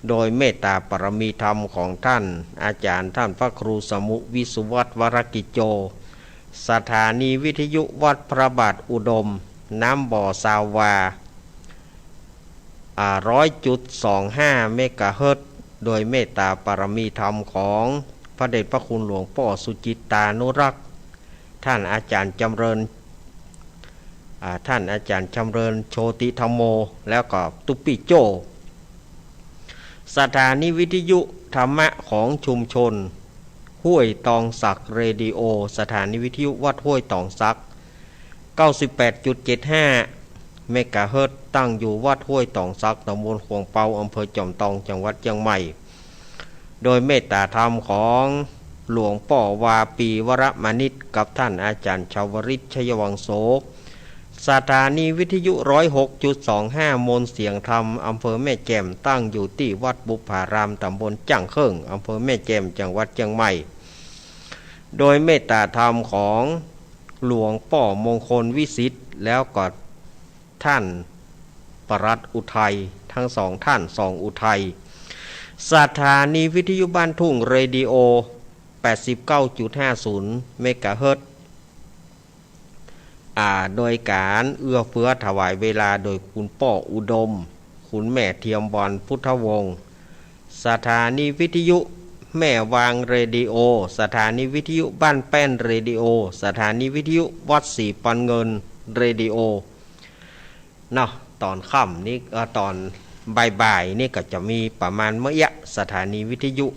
โดยเมตตาปรมีธรรมของท่านอาจารย์ท่านพระครูสมุวิสุวัตวรกิจโจสถานีวิทยุวัดพระบาทอุดมน้ำบ่อซาวา100.25 เมกะเฮิรตซ์โดยเมตตาปรมีธรรมของพระเดชพระคุณหลวงพ่อสุจิตตานุรักษ์ท่านอาจารย์จำเริญโชติธรรมโมแล้วก็ตุปิโจสถานีวิทยุธรรมะของชุมชนห้วยตองสักเรดิโอสถานีวิทยุวัดห้วยตองสัก 98.75 เมกะเฮิรตซ์ตั้งอยู่วัดห้วยตองสักตำบลขวงเปาอำเภอจอมทองจังหวัดเชียงใหม่โดยเมตตาธรรมของหลวงพ่อวาปีวรมณิตกับท่านอาจารย์ชาวริศชยวังโสสถานีวิทยุ 106.25 มนเสียงธรรมอำเภอแม่แจ่มตั้งอยู่ที่วัดบุพารามตำบลจ้างเคิงอำเภอแม่แจ่มจังหวัดเชียงใหม่โดยเมตตาธรรมของหลวงพ่อมงคลวิสิทธิ์แล้วก็ท่านปรัตอุทัยทั้งสองท่านสองอุทัยสถานีวิทยุบ้านทุ่งเรดิโอ 89.50 เมกะเฮิรตซ์โดยการเอื้อเฟื้อถวายเวลาโดยคุณพ่ออุดมคุณแม่เทียมบอนพุทธวงศ์สถานีวิทยุแม่วางเรดิโอสถานีวิทยุบ้านแป้นเรดิโอสถานีวิทยุวัดศรีปันเงินเรดิโอเนาะตอนค่ำนี่ตอนบ่ายๆนี่ก็จะมีประมาณเมื่อยะสถานีวิทยุ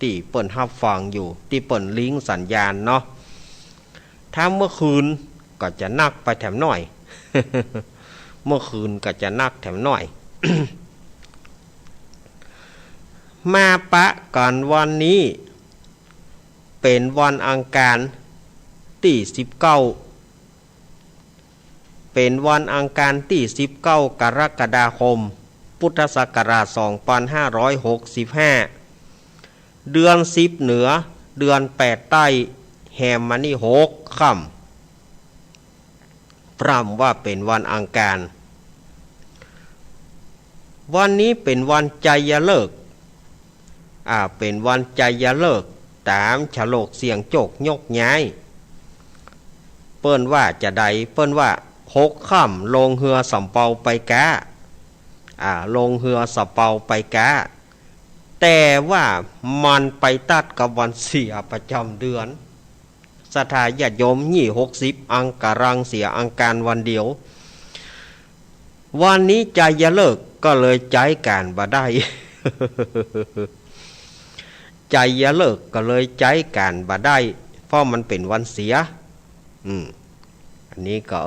ที่เปิดรับฟังอยู่ที่เปิดลิงก์สัญญาณเนาะถ้าเมื่อคืนก็จะนักไปแถมหน่อย เมื่อคืนก็จะนักแถมหน่อย มาปะกันวันนี้เป็นวันอังคารที่19เป็นวันอังคารที่19กรกฎาคมพุทธศักราช2565เดือน10เหนือเดือน8ใต้แฮมมานี่6ค่ำพร่ำว่าเป็นวันอังคารวันนี้เป็นวันใจฤกษ์เป็นวันใจฤกษ์ตามฉลกเสียงโจกยกย้ายเปิ้นว่าจะใดเปิ้นว่า6ค่ำลงเหือสำเปาไปกาลงเหือสำเปาไปกาแต่ว่ามันไปตัดกับวันเสียประจำเดือนศรัทธาญาติโยม60อังการังเสียอังการวันเดียววันนี้ใจฤกษ์ก็เลยใจการบ่ได้ ใจฤกษ์ก็เลยใจการบ่ได้เพราะมันเป็นวันเสียอันนี้ก็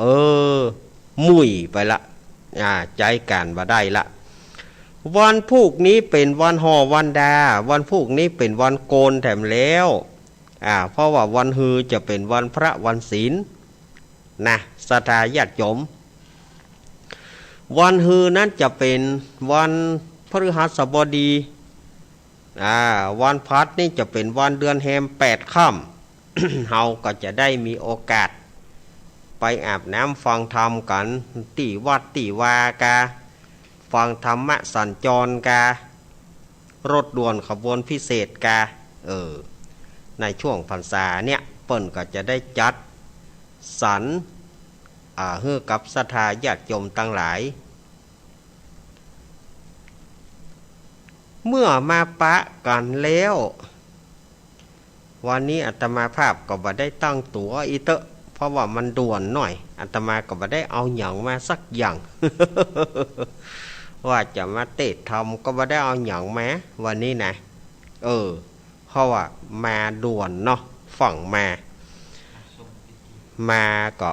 มุ่ยไปละใจการบ่ได้ละวันพุกนี้เป็นวันห่อวันดาวันพุกนี้เป็นวันโกนแถมแล้วเพราะว่าวันฮือจะเป็นวันพระวันศีลนะศรัทธาญาติโยมวันฮือนั้นจะเป็นวันพฤหัสบดีวันพัดนี่จะเป็นวันเดือนแฮม8ค่ำ เฮาก็จะได้มีโอกาสไปอาบน้ำฟังธรรมกันที่วัดที่วากาฟังธรรมะสัญจรการถด่วนขบวนพิเศษกาในช่วงพรรษาเนี่ยเปิ้นก็จะได้จัดสรรให้กับศรัทธาญาติโยมทั้งหลายเมื่อมาปะกันแล้ววันนี้อาตมาภาพก็บ่ได้ตั้งตั๋วอีเตอะเพราะว่ามันด่วนหน่อยอาตมาก็บ่ได้เอาหยังมาสักอย่าง ว่าจะมาเตะทำก็บ่ได้เอาหยังมาวันนี้นะเพราะว่ามาด่วนเนาะฝั่งมาก็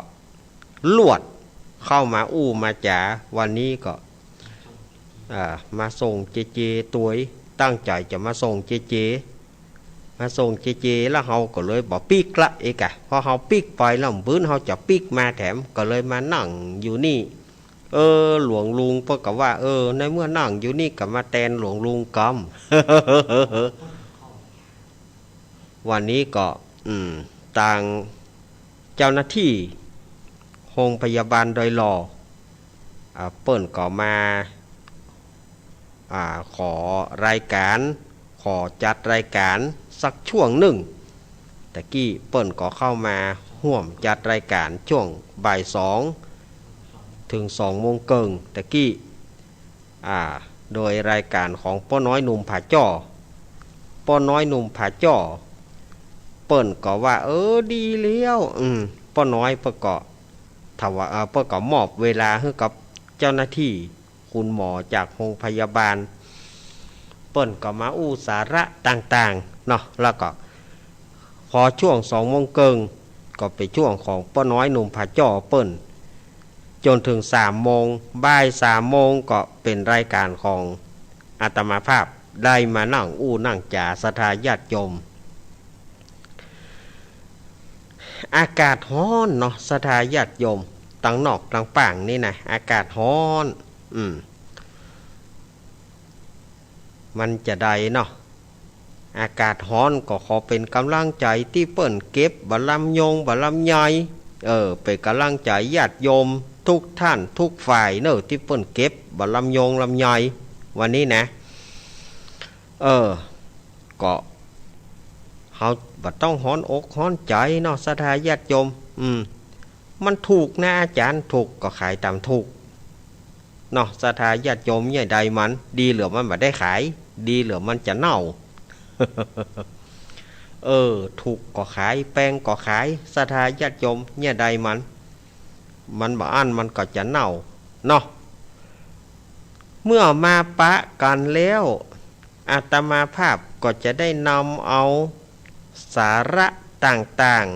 ลวดเข้ามามาจ๋าวันนี้ก็มาส่งเจตัวตั้งใจจะมาส่งเจแล้วเฮาก็เลยบอกปิกละเอกพอเฮาปิกไปแล้วมื้อเฮาจะปิกมาแถมก็เลยมานั่งอยู่นี่หลวงลุงเพิ่นก็ว่าในเมื่อนั่งอยู่นี่ก็มาแทนหลวงลุงกำ วันนี้ก็ต่างเจ้าหน้าที่โรงพยาบาลโดยหล่อเปิ้นก็มา ขอรายการขอจัดรายการสักช่วงหนึ่งตะกี้เปิ้นก็เข้ามาห่วมจัดรายการช่วงบ่าย2 ถึง 2 โมงครึ่งตะกี้โดยรายการของป้อน้อยหนุ่มผาจ้อป้อน้อยหนุ่มผาจ้อเปิ้นก็ว่าดีเลี้ยวป้อน้อยเปิ้นก็ถ้าว่าเปิ้นก็มอบเวลาให้กับเจ้าหน้าที่คุณหมอจากโรงพยาบาลเปิ้นก็มาอู้สาระต่างๆเนาะแล้วก็พอช่วง2 โมงครึ่งก็ไปช่วงของป้อน้อยหนุ่มผาจ้อเปิ้นจนถึง3 โมงบ่าย3 โมงก็เป็นรายการของอาตมาภาพได้มานั่งอู้นั่งจ่าศรัทธาญาติโยมอากาศร้อนเนาะศรัทธาญาติโยมตังนอกตังป่างนี่นะอากาศร้อนมันจะได้เนาะอากาศร้อนก็ขอเป็นกำลังใจที่เปิ้นเก็บบะลำยงบะลำใหญ่เป็นกำลังใจญาติโยมทุกท่านทุกฝ่ายเนอะที่เปิ้นเก็บบะลำยงลำใหญ่วันนี้นะก็เฮาบ่ต้องฮ้อนอกฮ้อนใจเนาะศรัทธาญาติโยมมันถูกนะอาจารย์ถูกก็ขายตามถูกเนาะศรัทธาญาติโยมใหญ่ใดมันดีเหลือมันบ่ได้ขายดีเหลือมันจะเน่า ถูกก็ขายแป้งก็ขายศรัทธาญาติโยมใหญ่ใดมันบ่อั้นมันก็จะเน่าเนาะเมื่อมาปะกันแล้วอาตมาภาพก็จะได้นำเอาสาระต่าง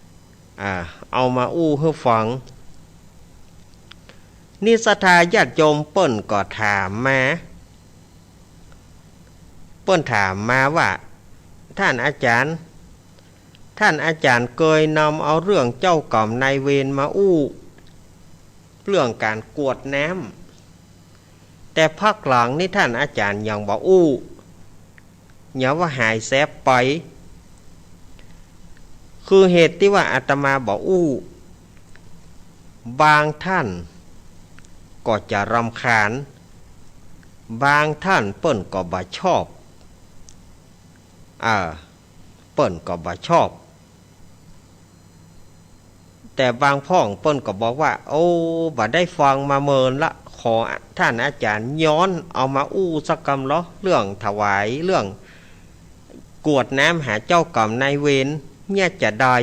ๆเอามาอู้ให้ฟังนี่ศรัทธาญาติโยมเปิ้นก็ถามมาว่าท่านอาจารย์เคยนำเอาเรื่องเจ้ากรรมนายเวรมาอู้เรื่องการกวดน้ำแต่ภาคหลังนี่ท่านอาจารย์ยังบอกอู้อย่าว่าหายแซบไปคือเหตุที่ว่าอาตมาบอกอู้บางท่านก็จะรำคาญบางท่านเปิ้นก็บ่ชอบเปิ้นก็บ่ชอบแต่บางพ่องเปิ้นก็บอกว่าบ่ได้ฟังมาเมินละขอท่านอาจารย์ย้อนเอามาอู้สักคำล้อเรื่องถวายเรื่องกวดน้ำหาเจ้ากรรมนายเวรเนี่ยจะได้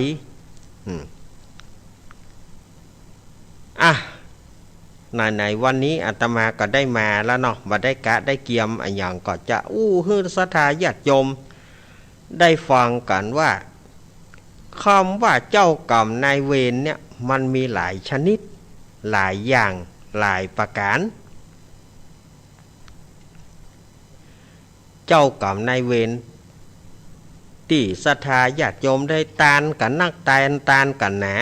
ในวันนี้อาตมาก็ได้มาแล้วเนาะบ่ได้กะได้เกียมอย่างก็จะฮือศรัทธาญาติโยมได้ฟังกันว่าคำว่าเจ้ากรรมนายเวรเนี่ยมันมีหลายชนิดหลายอย่างหลายประการเจ้ากรรมนายเวรที่ศรัทธาญาติโยมได้ตานกันนักตานกันหนา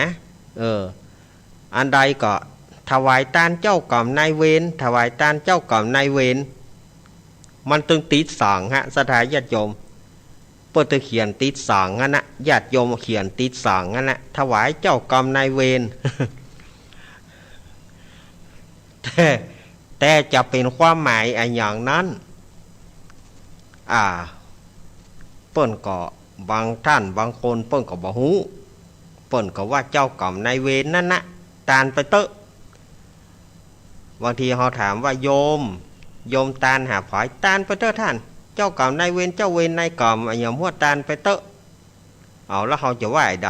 อันใดก็ถวายตานเจ้ากรรมนายเวรถวายตานเจ้ากรรมนายเวรมันตึงติดสองศรัทธาญาติโยมเปิดเขียนติดสองนะญาติโยมเขียนติดสองนะถวายเจ้ากรรมนายเวร แต่จะเป็นความหมายอย่างนั้นเปิ้นก็บางท่านบางคนเปิ้นก็บ่ฮู้เปิ้นก็ว่าเจ้ากรรมนายเวรนั่นนะตานไปเตอะบางทีเขาถามว่าโยมตานหาผายตานไปเตอะท่านเจ้ากรรมนายเวรเจ้าเวรนายกรรมอย่างหัวตานไปเตอะแล้วเขาจะว่าใด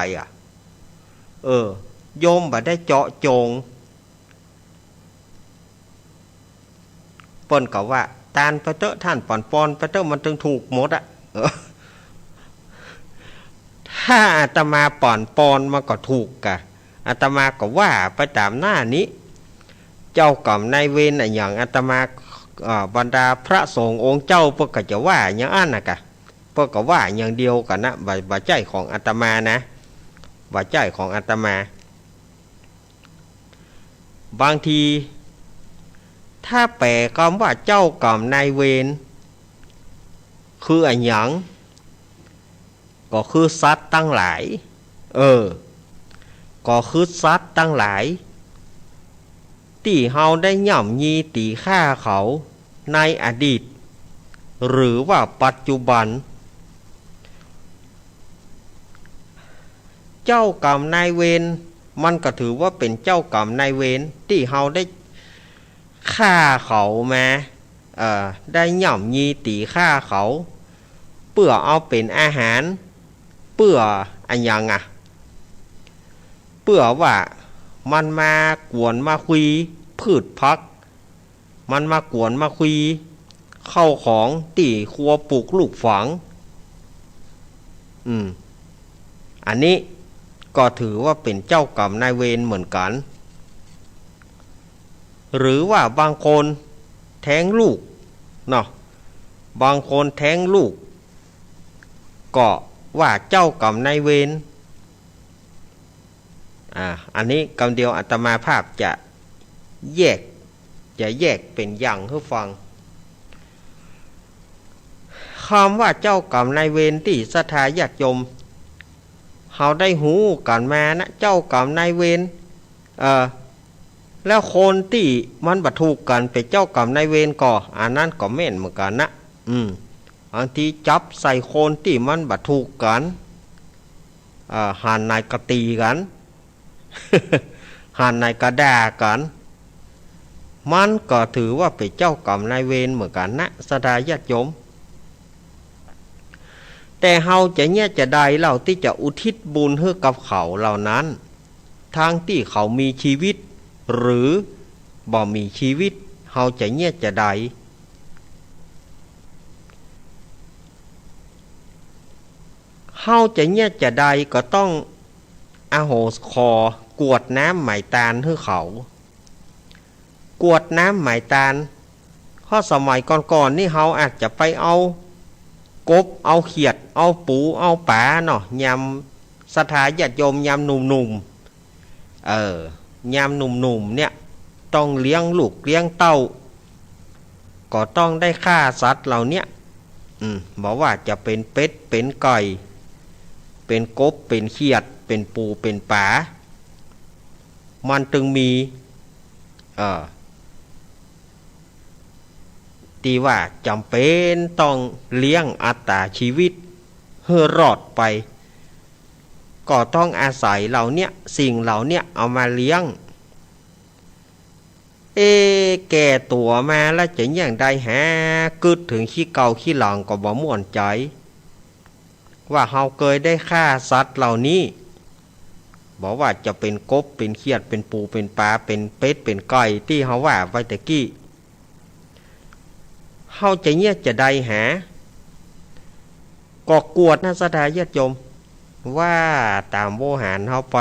โยมบ่ได้เจาะจงเปิ้นก็ว่าตานไปเตอะท่านปอนไปเตอะมันถึงถูกหมดถ้าอาตมาปอนมันก็ถูกอาตมาก็ว่าไปตามหน้านี้เจ้ากรรมนายเวรอย่างอาตมาบรรดาพระสงฆ์องค์เจ้าเพิ่นก็จะว่าอย่างอันน่ะเพิ่นก็ว่าอย่างเดียวกันนะบ่ใจของอาตมานะบ่ใจของอาตมาบางทีถ้าแปลคำว่าเจ้ากรรมนายเวรคืออันหยังก็คือสัตว์ตั้งหลายก็คือสัตว์ตั้งหลายที่เฮาได้ย่ำยีตีฆ่าเขา ในอดีตหรือว่าปัจจุบันเจ้ากรรมนายเวรมันก็ถือว่าเป็นเจ้ากรรมนายเวรที่เฮาได้ฆ่าเขามาได้ย่ำยีตีฆ่าเขาเพื่อเอาเป็นอาหารเพื่ออันยังเพื่อว่ามันมากวนมาคุยพืชพักมันมากวนมาคุยเข้าของตีครัวปลูกลูกฝังอันนี้ก็ถือว่าเป็นเจ้ากรรมนายเวรเหมือนกันหรือว่าบางคนแท้งลูกเนาะบางคนแท้งลูกก็ว่าเจ้ากรรมนายเวรอันนี้คำเดียวอาตมาภาพจะแยกเป็นอย่างให้ฟังคำว่าเจ้ากรรมนายเวรที่ศรัทธาญาติโยมเฮาได้หูกันมานะเจ้ากรรมนายเวรแล้วคนที่มันบัถูกกันเป็นเจ้ากรรมนายเวรก็อันนั้นก็แม่นเหมือนกันนะบางทีจับใส่คนที่มันบัถูกกันหันนายกตีกัน หันนายกระด่ากันมันก็ถือว่าเป็นเจ้ากรรมนายเวรเหมือนกันนะศรัทธาญาติโยมแต่เฮาจะเนี่ยจะได้เราที่จะอุทิศบุญให้กับเขาเหล่านั้นทางที่เขามีชีวิตหรือบ่มีชีวิตเฮาจะเนี่ยจะได้เฮาจะเนี่ยจะได้ก็ต้องอโหสคอกวดน้ำไหมตาลให้เขากวดน้ำไหมตาลข้อสมัยก่อนๆนี่เฮาอาจจะไปเอากบเอาเขียดเอาปูเอาป่าเนาะยำศรัทธาญาติโยมยำหนุ่มยำหนุ่มเนี่ยต้องเลี้ยงลูกเลี้ยงเต้าก็ต้องได้ฆ่าสัตว์เหล่านี้บอกว่าจะเป็นเป็ดเป็นไก่เป็นกบเป็นเขียดเป็นปูเป็นป่ามันจึงมีที่ว่าจำเป็นต้องเลี้ยงอัตราชีวิตเพื่อรอดไปก็ต้องอาศัยเหล่านี้สิ่งเหล่านี้เอามาเลี้ยงแก่ตัวมาแล้วจะอย่างใดหากึดถึงขี้เก่าขี้หลังก็บ่ม่วนใจว่าเฮาเคยได้ฆ่าสัตว์เหล่านี้บอกว่าจะเป็นกบเป็นเขียดเป็นปูเป็นปลาเป็นเป็ดเป็นไก่ที่เฮาว่าไว้ตะกี้เฮาจะเนี่ยจะได้หาก็กวดนะศรัทธาญาติโยมว่าตามโวหารเฮาไป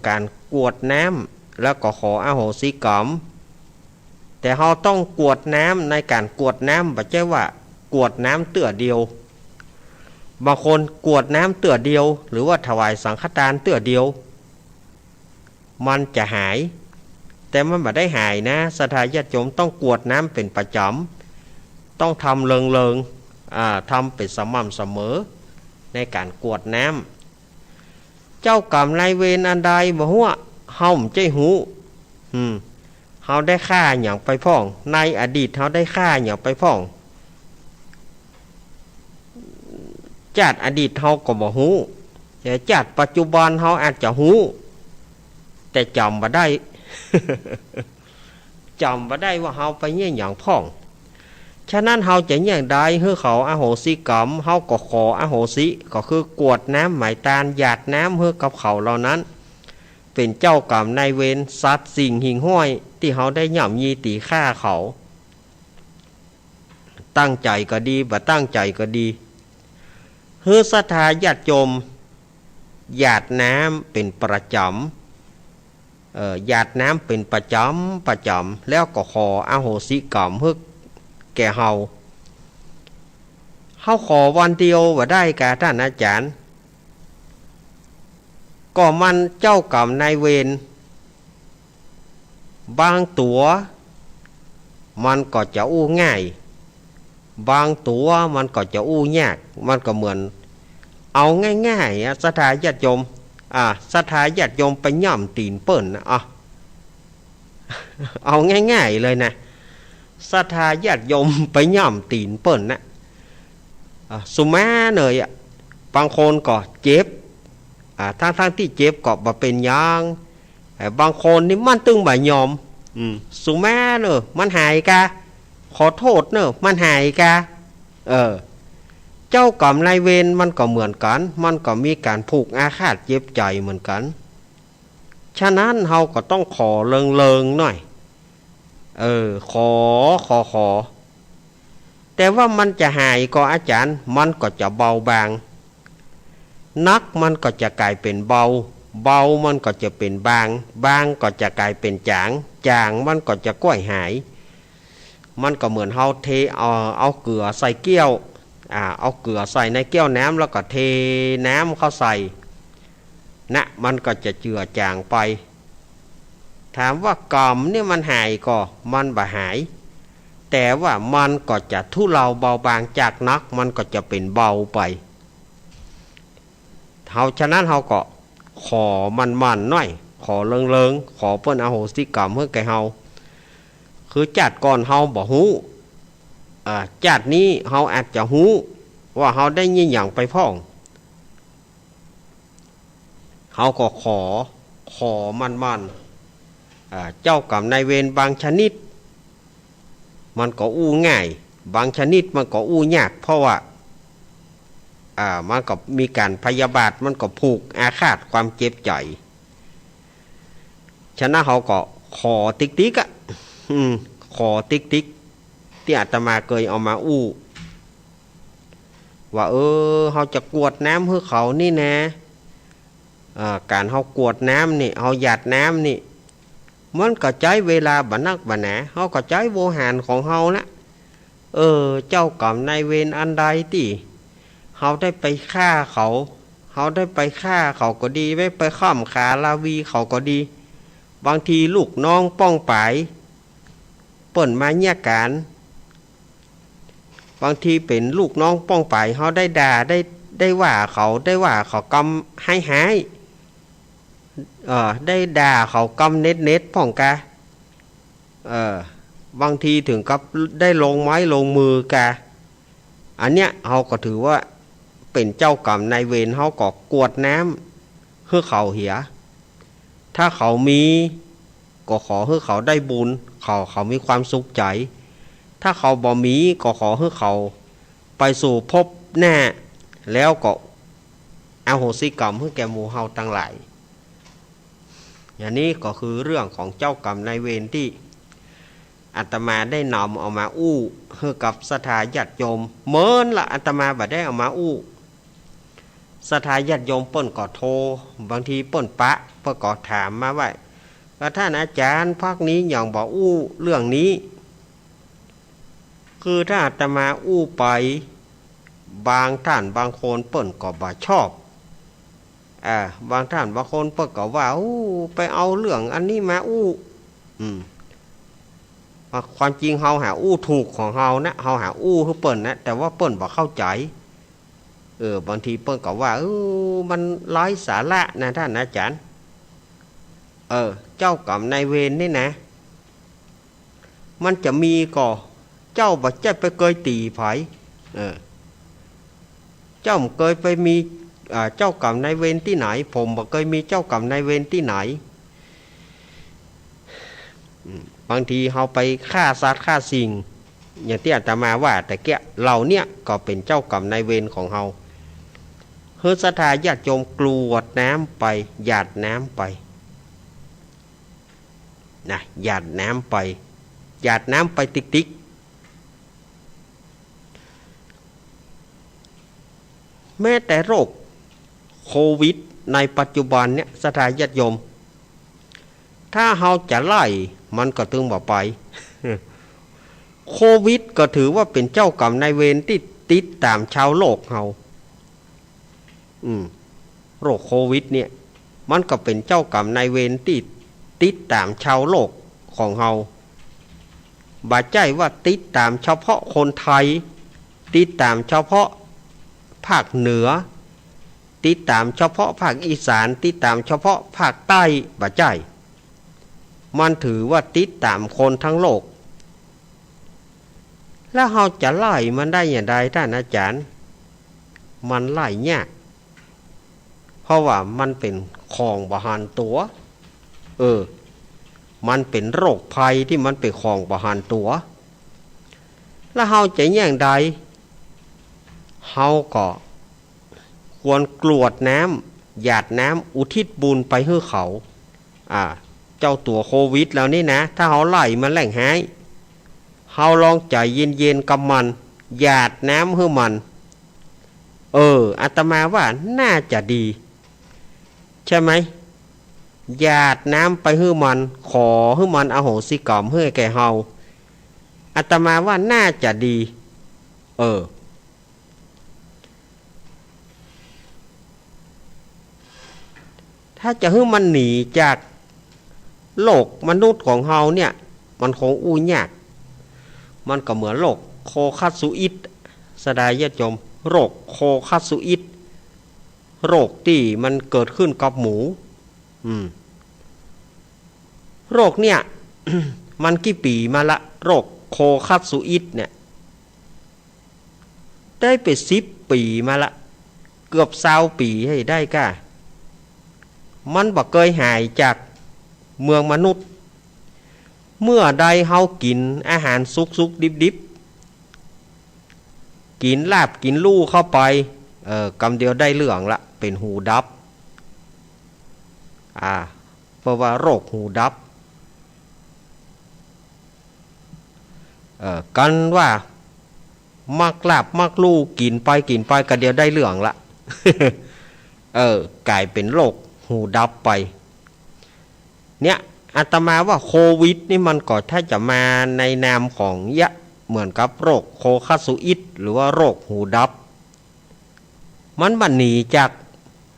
การกวดน้ำแล้วก็ขออโหสิกรรมแต่เฮาต้องกวดน้ำในการกวดน้ำบ่ใช่ว่ากวดน้ำเตื้อเดียวบางคนกวดน้ำเตื้อเดียวหรือว่าถวายสังฆทานเตื้อเดียวมันจะหายแต่มันไม่ได้หายนะศรัทธาญาติโยมต้องกวดน้ำเป็นประจำต้องทำเริงทำเป็นสม่ำเสมอในการกวดน้ำเจ้ากรรมนายเวรอันใดบ่ฮู้เฮาใจหูเฮาได้ฆ่าอย่างไปพ้องในอดีตเฮาได้ฆ่าอย่างไปพ้องชาติอดีตเฮาก็บ่ฮู้แต่ชาติปัจจุบันเฮาอาจจะฮู้แต่จำบ่ได้ จำบ่ได้ว่าเฮาไปเนี่ยอย่างพ้องฉะนั้นเฮาจะอย่างใดให้เขาอโหสิกรรมเฮาก็ขออโหสิก็คือกวดน้ำไหมตาลหยาดน้ำให้กับเขาเหล่านั้นเป็นเจ้ากรรมนายเวรสัตว์สิ่งหิ่งห้อยที่เฮาได้ย่ำยีตีฆ่าเขาตั้งใจก็ดีบ่ตั้งใจก็ดีเฮือศรัทธาญาติโยมหยาดน้ำเป็นประจำหยาดน้ำเป็นประจำแล้วก็ขออโหสิกรรมเพื่อแก่เฮาขอวันเดียวว่าได้กะท่านอาจารย์ก็มันเจ้ากรรมนายเวรบางตัวมันก็จะอู้ง่ายบางตัวมันก็จะอู้ยากมันก็เหมือนเอาง่ายๆศรัทธาญาติโยมศรัทธาญาติโยมไปย่ำตีนเปิ้นเอาง่ายๆเลยนะ ศรัทธาญาติโยมไปย่ำตีนเปิ้นนะสุมาเนยบางคนก็เจ็บทั้งที่เจ็บก็บ่เป็นหยังบางคนนี่มันตึงบ่ยอมสุมาเนอะมันหายกะขอโทษเนอะมันหายกะเจ้ากรรมนายเวรมันก็เหมือนกันมันก็มีการผูกอาฆาตเจ็บใจเหมือนกันฉะนั้นเราก็ต้องขอเลิงหน่อยขอแต่ว่ามันจะหายก็อาจารย์มันก็จะเบาบางนักมันก็จะกลายเป็นเบามันก็จะเป็นบางก็จะกลายเป็นจางมันก็จะก้อยหายมันก็เหมือนเฮาเทเอาเกลือใส่แก้วเอาเกลือใส่ในแก้วน้ำแล้วก็เทน้ำเข้าใส่นะมันก็จะเจือจางไปถามว่ากรรมนี่มันหายก็มันบ่หายแต่ว่ามันก็จะทุเลาเบาบางจากนักมันก็จะเป็นเบาไปฉะนั้นเฮาก็ขอมันหน่อยขอเลิงขอเพิ่นอโหสิกรรมเพื่อแก่เฮาคือจัดก่อนเฮาบ่ฮู้จัดนี้เฮาอาจจะฮู้ว่าเฮาได้ยินอย่างไปพ้องเฮาก็ขอมันเจ้ากรรมนายเวรบางชนิดมันก็อู้ง่ายบางชนิดมันก็อู้ยากเพราะว่ามันก็มีการพยาบาทมันก็ผูกอาฆาตความเจ็บใจฉะนั้นเขาก็ขอติ๊กขอติ๊กที่อาตมาเคยเอามาอู้ว่าเขาจะกวดน้ำให้เขานี่นะการเขากวดน้ำนี่เขาหยาดน้ำนี่มันก็ใช้เวลาบันนักบันหนาเขาก็ใช้โวหารของเขานะเจ้ากรรมนายเวรอันใดที่เขาได้ไปฆ่าเขาได้ไปฆ่าเขาก็ดีไม่ไปข้ามขาลาวีเขาก็ดีบางทีลูกน้องป้องปายเปิ่นมาเนี่ยการบางทีเป็นลูกน้องป้องปายเขาได้ด่าได้ว่าเขากำให้ได้ด่าเขากำเน็ตพ่องกะบางทีถึงกับได้ลงไม้ลงมือกะอันเนี้ยเขาก็ถือว่าเป็นเจ้ากรรมนายเวรเขาก็กวดน้ำเพื่อเขาเหียถ้าเขามีก็ขอให้เขาได้บุญเขามีความสุขใจถ้าเขาบ่มีก็ขอให้เขาไปสู่ภพหน้าแล้วก็อโหสิกรรมให้แก่หมู่เฮาทั้งหลายอย่างนี้ก็คือเรื่องของเจ้ากรรมนายเวรที่อาตมาได้นำเอามาอู้ให้กับศรัทธาญาติโยมเมินละอาตมาบ่ได้เอามาอู้ศรัทธาญาติโยมเปิ้นก็โทรบางทีเปิ้นเปิ้นก็ถามมาว่าท่านอาจารย์ภาคนี้อย่างบอกอู้เรื่องนี้คือถ้าอาตมาอู้ไปบางท่านบางคนเปิ้นก็บ่ชอบบางท่านบางคนเปิ้นก็ว่าไปเอาเรื่องอันนี้มาอู้ความจริงเฮาหาอู้ถูกของเฮานะเฮาหาอู้ให้เปิ้นนะแต่ว่าเปิ้นบ่เข้าใจบางทีเปิ้นก็ว่ามันไร้สาระนะท่านอาจารย์เจ้ากรรมนายเวรนี่นะมันจะมีก็เจ้าบ่จะไปเคยตีไผเจ้าเคยไปมีเจ้ากรรมนายเวรที่ไหนผมบ่เคยมีเจ้ากรรมนายเวรที่ไหนบางทีเราไปฆ่าสัตว์ฆ่าสิ่งอย่างที่อาตมาว่าแต่แกเราเนี่ยก็เป็นเจ้ากรรมนายเวรของเราเฮือศรัทธาญาติโยมกรวดน้ำไปหยาดน้ำไปนะหยาดน้ำไปติ๊กแม้แต่โรคโควิดในปัจจุบันเนี่ยศรัทธาญาติโยมถ้าเราจะไล่มันก็ตึงบ่ไปโควิดก็ถือว่าเป็นเจ้ากรรมนายเวรที่ติดตามชาวโลกเราโรคโควิดเนี่ยมันก็เป็นเจ้ากรรมนายเวรที่ติดตามชาวโลกของเราบ่ใจว่าติดตามเฉพาะคนไทยติดตามเฉพาะภาคเหนือติดตามเฉพาะภาคอีสานติดตามเฉพาะภาคใต้บ่ใจมันถือว่าติดตามคนทั้งโลก แล้วเราจะไล่มันได้อย่างไรท่านอาจารย์มันไล่ยากเพราะว่ามันเป็นของบาหานตัวมันเป็นโรคภัยที่มันเป็นของบาหานตัวแล้วเราจะอย่างใดเราก็ควรกรวดน้ำหยาดน้ำอุทิศบุญไปให้เขาเจ้าตัวโควิดแล้วนี่นะถ้าเขาไล่มันแหล่งหายเขาลองใจเย็นๆกับมันหยาดน้ำให้มันอาตมาว่าน่าจะดีใช่ไหมหยาดน้ำไปให้มันขอให้มันอโหสิกรรมให้แก่เฮาอาตมาว่าน่าจะดีถ้าจะให้มันหนีจากโลกมนุษย์ของเฮาเนี่ยมันคงอู้ยากมันก็เหมือนโรคโคคัตสุอิตสดายญาติโยมโรคโคคัตสุอิตโรคที่มันเกิดขึ้นกับหมูโรคเนี่ย มันกี่ปีมาละโรคโคคัตสุอิตเนี่ยได้ไป10 ปีมาละเกือบ20 ปีให้ได้ก้ามันบ่เคยหายจากเมืองมนุษย์เมื่อใดเฮากินอาหารสุกๆดิบๆกินลาบกินลู่เข้าไปกำเดียวได้เรื่องละเป็นหูดับเพราะว่าโรคหูดับกันว่ามักลาบมักลู่กินไปกำเดียวได้เรื่องละ กลายเป็นโรคหูดับไปเนี่ยอาตมาว่าโควิดนี่มันก็ถ้าจะมาในนามของเหมือนกับโรคโคคัตสุอิตหรือว่าโรคหูดับมันบันหนีจาก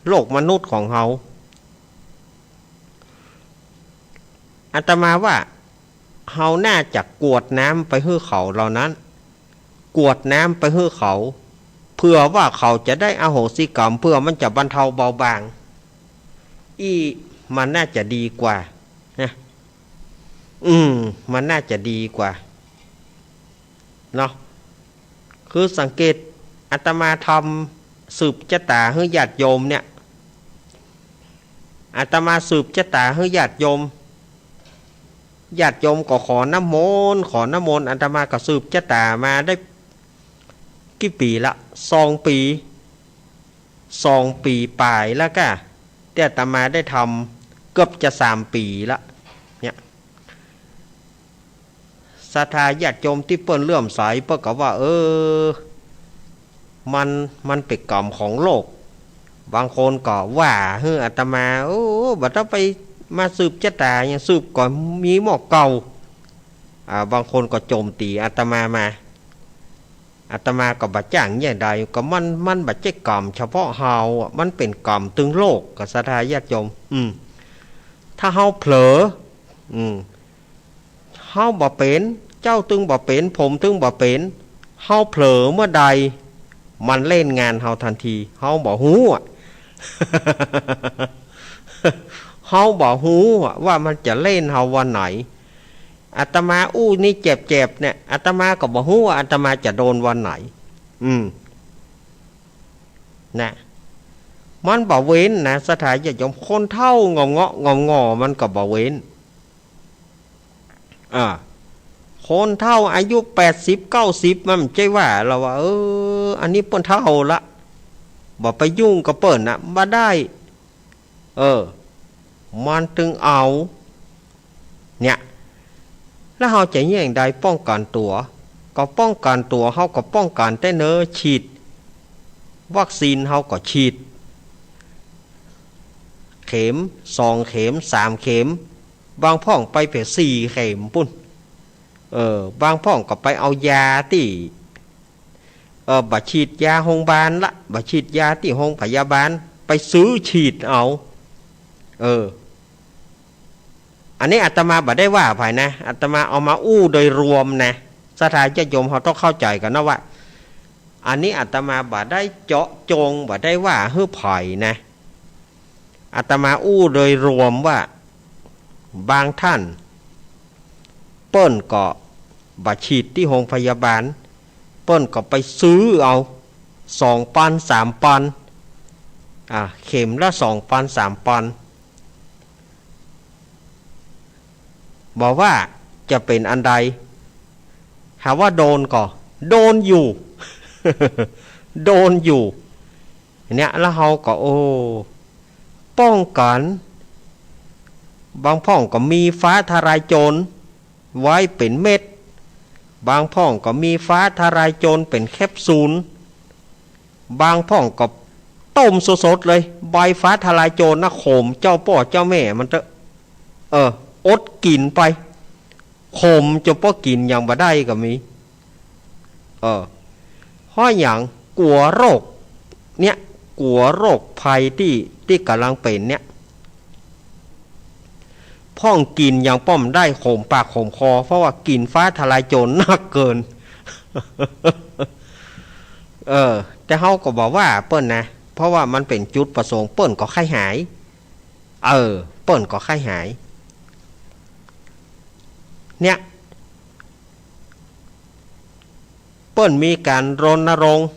โลกมนุษย์ของเขาอาตมาว่าเขาน่าจะกวดน้ำไปให้เขาเหล่านั้นกวดน้ำไปให้เขาเพื่อว่าเขาจะได้อโหสิกรรมเพื่อมันจะบรรเทาเบาบางมันน่าจะดีกว่านะมันน่าจะดีกว่าเนาะคือสังเกตอาตมาทำสืบชะตาให้ญาติโยมเนี่ยอาตมาสืบชะตาให้ญาติโยมก็ขอน้ำมนต์อาตมาก็สืบชะตามาได้กี่ปีละ2 ปีปลายแล้วก็แต่อาตมาได้ทำเกือบจะ3 ปีละเนี่ยศรัทธาญาติโยมที่เปิ้นเลื่อมใสเปิ้นก็ว่ามันเป็นกรรมของโลกบางคนก็ว่าอาตมาบัดต้องไปมาสืบชะตาอย่างสืบก่อนมีหมอกเก่าบางคนก็โจมตีอาตมาอาตมาก็บ่จ้างอย่างใดก็มันบ่ใช่กรรมเฉพาะเฮามันเป็นกรรมตึงโลกกับศรัทธาญาติโยมถ้าเฮาเผลอเฮาบ่เป็นเจ้าตึงบ่เป็นผมตึงบ่เป็นเฮาเผลอเมื่อใดมันเล่นงานเฮาทันทีเฮาบ่ฮู้ เฮาบ่ฮู้ว่ามันจะเล่นเฮาวันไหนอาตมานี่เจ็บเนี่ยอาตมาก็บ่ฮู้ว่าอาตมาจะโดนวันไหนนะมันบ่เว้นนะสถานญาติโยมคนเฒ่างองอมันก็บ่เว้นคนเฒ่าอายุ80-90มันใจว่าเราว่าอันนี้เปิ้นเฒ่าละบ่ไปยุ่งกับเปิ้นน่ะบ่ได้มันถึงเอาเนี่ยแล้วเฮาจะอย่างใดป้องกันตัวก็ป้องกันตัวเฮาก็ป้องกันแต่เนอฉีดวัคซีนเฮาก็ฉีดเข็ม2 เข็ม3 เข็มบางพ่องไปเพีย4 เข็มปุ่นบางพ่องก็ไปเอายาที่บัดฉีดยาโรงพยาบาลละบัดฉีดยาที่โรงพยาบาลไปซื้อฉีดเอาอันนี้อาตมาบ่ได้ว่าภายนะอาตมาเอามาโดยรวมนะศรัทธาญาติโยมเขาต้องเข้าใจกันนะว่าอันนี้อาตมาบ่ได้เจาะจงบ่ได้ว่าให้ไผ่นะอาตมาโดยรวมว่าบางท่านเปิ้นก็บัดฉีดที่โรงพยาบาล ปิ้นก็ไปซื้อเอา2 ปัน 3 ปันเข็มละ2 ปัน 3 ปันบอกว่าจะเป็นอันใดหาว่าโดนก็โดนอยู่ โดนอยู่เนี่ยแล้วเราก็ป้องกันบางพ่องก็มีฟ้าทลายโจรไว้เป็นเม็ดบางพ่องก็มีฟ้าทลายโจรเป็นแคปซูลบางพ่องก็ต้มสดๆเลยใบฟ้าทลายโจรนะโขมเจ้าพ่อเจ้าแม่มันจะอดกินไปโขมจะพ่อกินอย่างบ่ได้ก็มีเพราะอย่างกลัวโรคเนี่ยกลัวโรคภัยที่กำลังเป็นเนี่ยพ่องกินอย่างป้อมได้โขมปากโขมคอเพราะว่ากินฟ้าทลายโจรนักเกิน แต่เฮาก็บอกว่าเปิ้นนะเพราะว่ามันเป็นจุดประสงค์เปิ้นก็ไข้หายเปิ้นก็ไข้หายเนี่ยเปิ้นมีการรณรงค์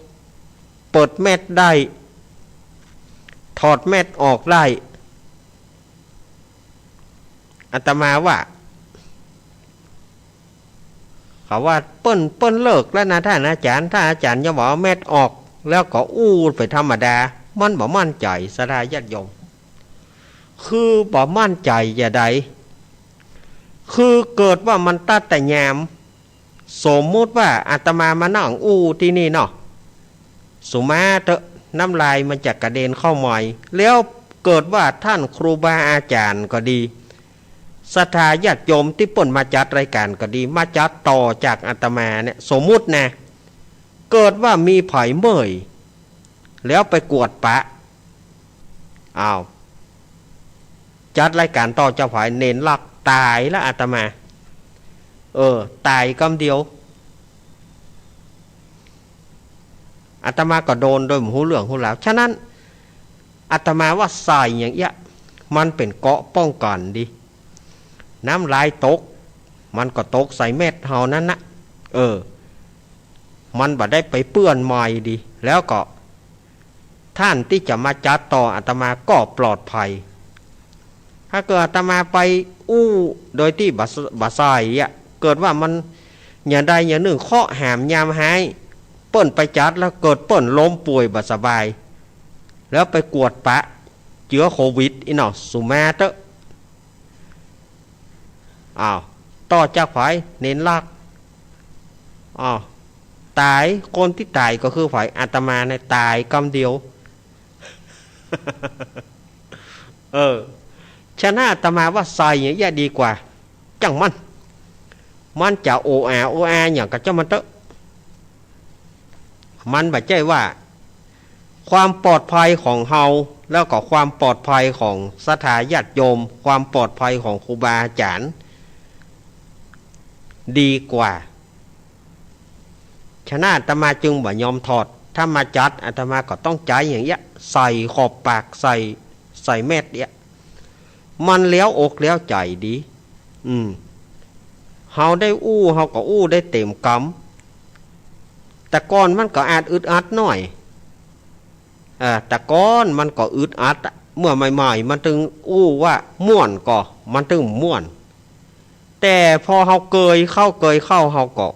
เปิดเม็ดได้ถอดเม็ดออกได้อาตมาว่าเขาว่าเปิ้นเลิกแล้วนะท่านอาจารย์ถ้าอาจารย์จะบอกเม็ดออกแล้วก็อู้ไปธรรมดามันบ่มั่นใจสดาญาติโยมคือบ่มั่นใจอย่าใดคือเกิดว่ามันตัดแต่ยามสมมุติว่าอาตมามานั่งอู้ที่นี่เนาะสุมาเถอะน้ำลายมันจะกระเด็นเข้าหมอยแล้วเกิดว่าท่านครูบาอาจารย์ก็ดีศรัทธาญาติโยมที่เปิ้นมาจัดรายการก็ดีมาจัดต่อจากอาตมาเนี่ยสมมุตินะเกิดว่ามีไผเมื่อยแล้วไปกวดปะจัดรายการต่อเจ้าไผเน้นลักตายแล้วอาตมาตายคำเดียวอาตมาก็โดนโดยหูเหลืองหูหลาวฉะนั้นอาตมาว่าใส่อย่างเงี้ยมันเป็นเกาะป้องกันดีน้ำลายตกมันก็ตกใส่เม็ดเฮานั้นนะมันบ่ได้ไปเปื้อนใหม่ดีแล้วก็ท่านที่จะมาจัดต่ออาตมาก็ปลอดภัยถ้าเกิดอาตมาไปอู้โดยที่บ่ใส่เกิดว่ามันอย่างใดอย่างหนึ่งเคาะแหมยามหายเปิ้นไปจัดแล้วเกิดเปิ้นล้มป่วยบ่สบายแล้วไปกวดปะเชื้อโควิดอีเนาะสุมาเตอะต่อจากไผเน้นลักตายคนที่ตายก็คือไผอาตมาในตายคำเดียวชนะอาตมาว่าใส่อย่างนี้ดีกว่าจังมันจะโออาอย่างกับเจ้ามันเตอะมันบ่ใช่ว่าความปลอดภัยของเฮาแล้วก็ความปลอดภัยของศรัทธาญาติโยมความปลอดภัยของครูบาอาจารย์ดีกว่าฉะนั้นอาตมาจึงบ่ยอมถอดถ้ามาจัดอาตมาก็ต้องใจอย่างเงี้ยใส่ขอบปากใส่เม็ดเนี่ยมันเลี้ยวอกเลี้ยวใจดีเฮาได้อู้เฮาก็อู้ได้เต็มกำแต่ก่อนมันก็อาจอึดอัดหน่อยแต่ก่อนมันก็อึดอัดเมื่อใหม่ๆมันถึงอู้ว่าม่วนก็มันถึงม่วนแต่พอเฮาเกยเข้าเฮาก็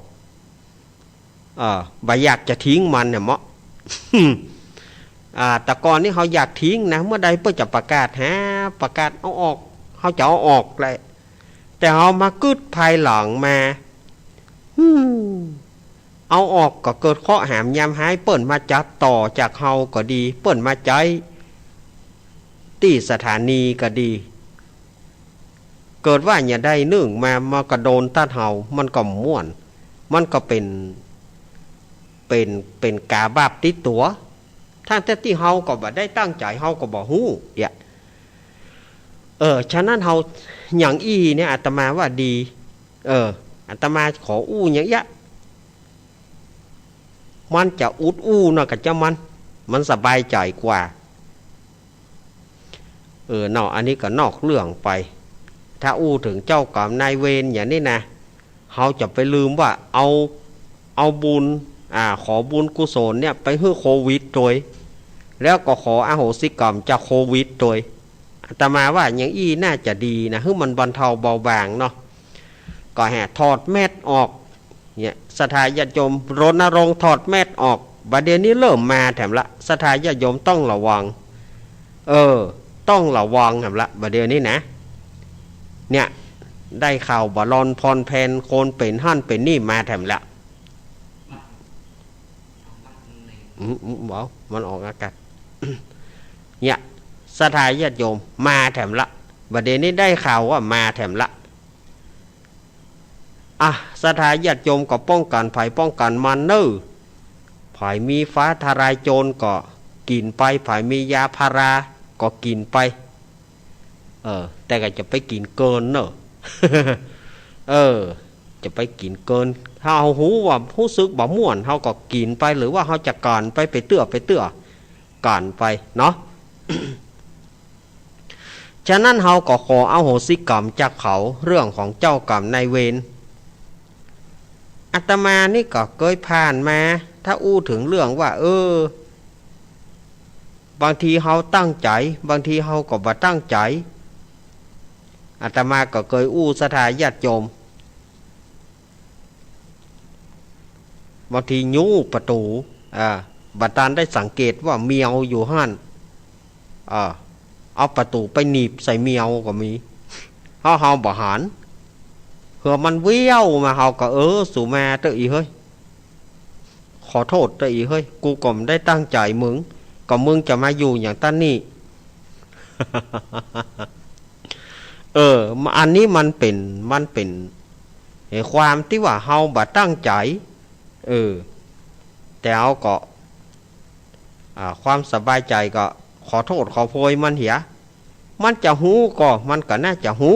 บ่อยากจะทิ้งมันเนี่ยเมาะ แต่ก่อนนี่เฮาอยากทิ้งนะเมื่อใดเพื่อจะประกาศเอาออกเฮาจะเอาออกเลยแต่เฮามากึดภายหลังมาเอาออกก็เกิดข้อหามยามหายเปิ้นมาจัดต่อจากเฮาก็ดีเปิ้นมาใจที่สถานีก็ดีเกิดว่าอย่าได้นึ่งมากระโดนต้านเฮามันก็ม่วนมันก็เป็นกาบาปติดตัวทั้งแต่ที่เฮาก็บ่ได้ตั้งใจเฮาก็บ่ฮู้ฉะนั้นเฮาอย่างเนี่ยอาตมาว่าดีอาตมาขออู้อย่างเงี้ยมันจะอุดอู้นะกับเจ้ามันสบายใจกว่าเนาะอันนี้ก็นอกเรื่องไปถ้าอู้ถึงเจ้ากรรมนายเวรอย่างนี้นะเขาจะไปลืมว่าเอาบุญ ขอบุญกุศลเนี่ยไปให้โควิดโดยแล้วก็ขออโหสิกรรมจากโควิดโดยอาตมาว่าอย่างอี้น่าจะดีนะให้มันบรรเทาเบาบางเนาะก็แห่ถอดแมสออกเนี่ยศรัทธาญาติโยมรณรงค์ถอดแมสออกบัดเดี๋ยวนี้เริ่มมาแถมละศรัทธาญาติโยมต้องระวังต้องระวังแถมละบัดเดี๋ยวนี้นะเนี่ยได้ข่าวบอลอนพรแพนโคนเป็นหั่นเป็นนี่มาแถมละบอกมันออกอากาศเนี่ยศรัทธาญาติโยมมาแถมละบัดเดี๋ยวนี้ได้ข่าวว่ามาแถมละศรัทธาญาติโยมก็ป้องกันภัยป้องกันมันเนอภัยมีฟ้าทลายโจรก็กินไปภัยมียาพาราก็กินไปแต่ก็จะไปกินเกินเนอะจะไปกินเกินถ้าเอาหูว่าผู้ซึกบ่ม่วนเขาก็กินไปหรือว่าเขาจะก่อนไปเตื้อก่อนไปเนาะ ฉะนั้นเขาก็ขอเอาโหสิกรรมจากเขาเรื่องของเจ้ากรรมนายเวรอาตมานี่ก็เคยผ่านมาถ้าอู้ถึงเรื่องว่าบางทีเขาตั้งใจบางทีเขาก็บ่ตั้งใจอาตมาก็เคยอู้ศรัทธาญาติโยมบางทียูประตูบัดตานได้สังเกตว่าเมียวอยู่ห้านเอาประตูไปหนีบใส่เมียวก็มีเฮาบ่หันเผื่อมันเวี่ยวมาเฮาก็สู่มาเตออีเฮ้ยขอโทษเตออีเฮ้ยกูก็ไม่ได้ตั้งใจมึงก็มึงจะมาอยู่อย่างตั้นนี่ อันนี้มันเป็นความที่ว่าเฮาบ่ตั้งใจแต่เอาก็ความสบายใจก็ขอโทษขอโพยมันเหียมันจะหูก็มันก็น่าจะหู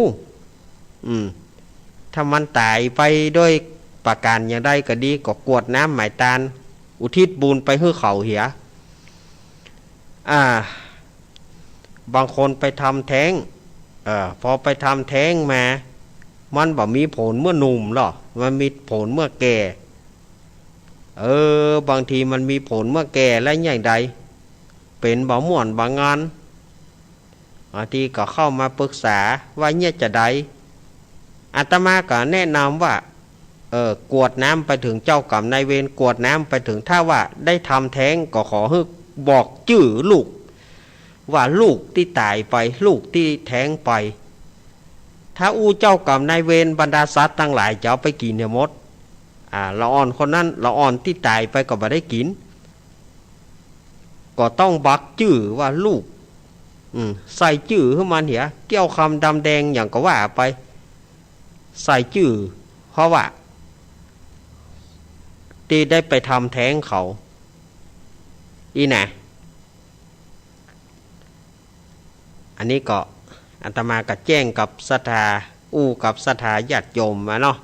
ถ้ามันตายไปด้วยประการอย่างใดก็ดีก็กวดน้ำหมายตาลอุทิศบุญไปให้เขาเหียบางคนไปทำแท้งพอไปทำแท้งมามันบ่มีผลเมื่อหนุ่มหรอกมันมีผลเมื่อแก่บางทีมันมีผลเมื่อแก่และอย่างใดเป็นบ่ม่วนบ่งานบางทีก็เข้ามาปรึกษาว่าเนี่ยจะใดอาตมาก็แนะนำว่ากวดน้ำไปถึงเจ้ากรรมนายเวรกวดน้ำไปถึงถ้าว่าได้ทำแท้งก็ขอให้บอกชื่อลูกว่าลูกที่ตายไปลูกที่แท้งไปถ้าอู้เจ้ากรรมนายเวรบรรดาสัตว์ทั้งหลายจะเอาไปกินเนี่ยหมดละอ่อนคนนั้นละอ่อนที่ตายไปก็ไม่ได้กินก็ต้องบักชื่อว่าลูกใส่ชื่อให้มันเหียเกี่ยวคำดำแดงอย่างก็ว่าไปใส่ชื่อเพราะว่าที่ได้ไปทำแท้งเขาอีน่ะอันนี้ก็อาตมาก็แจ้งกับศรัทธากับศรัทธาญาติโยมมาเนาะ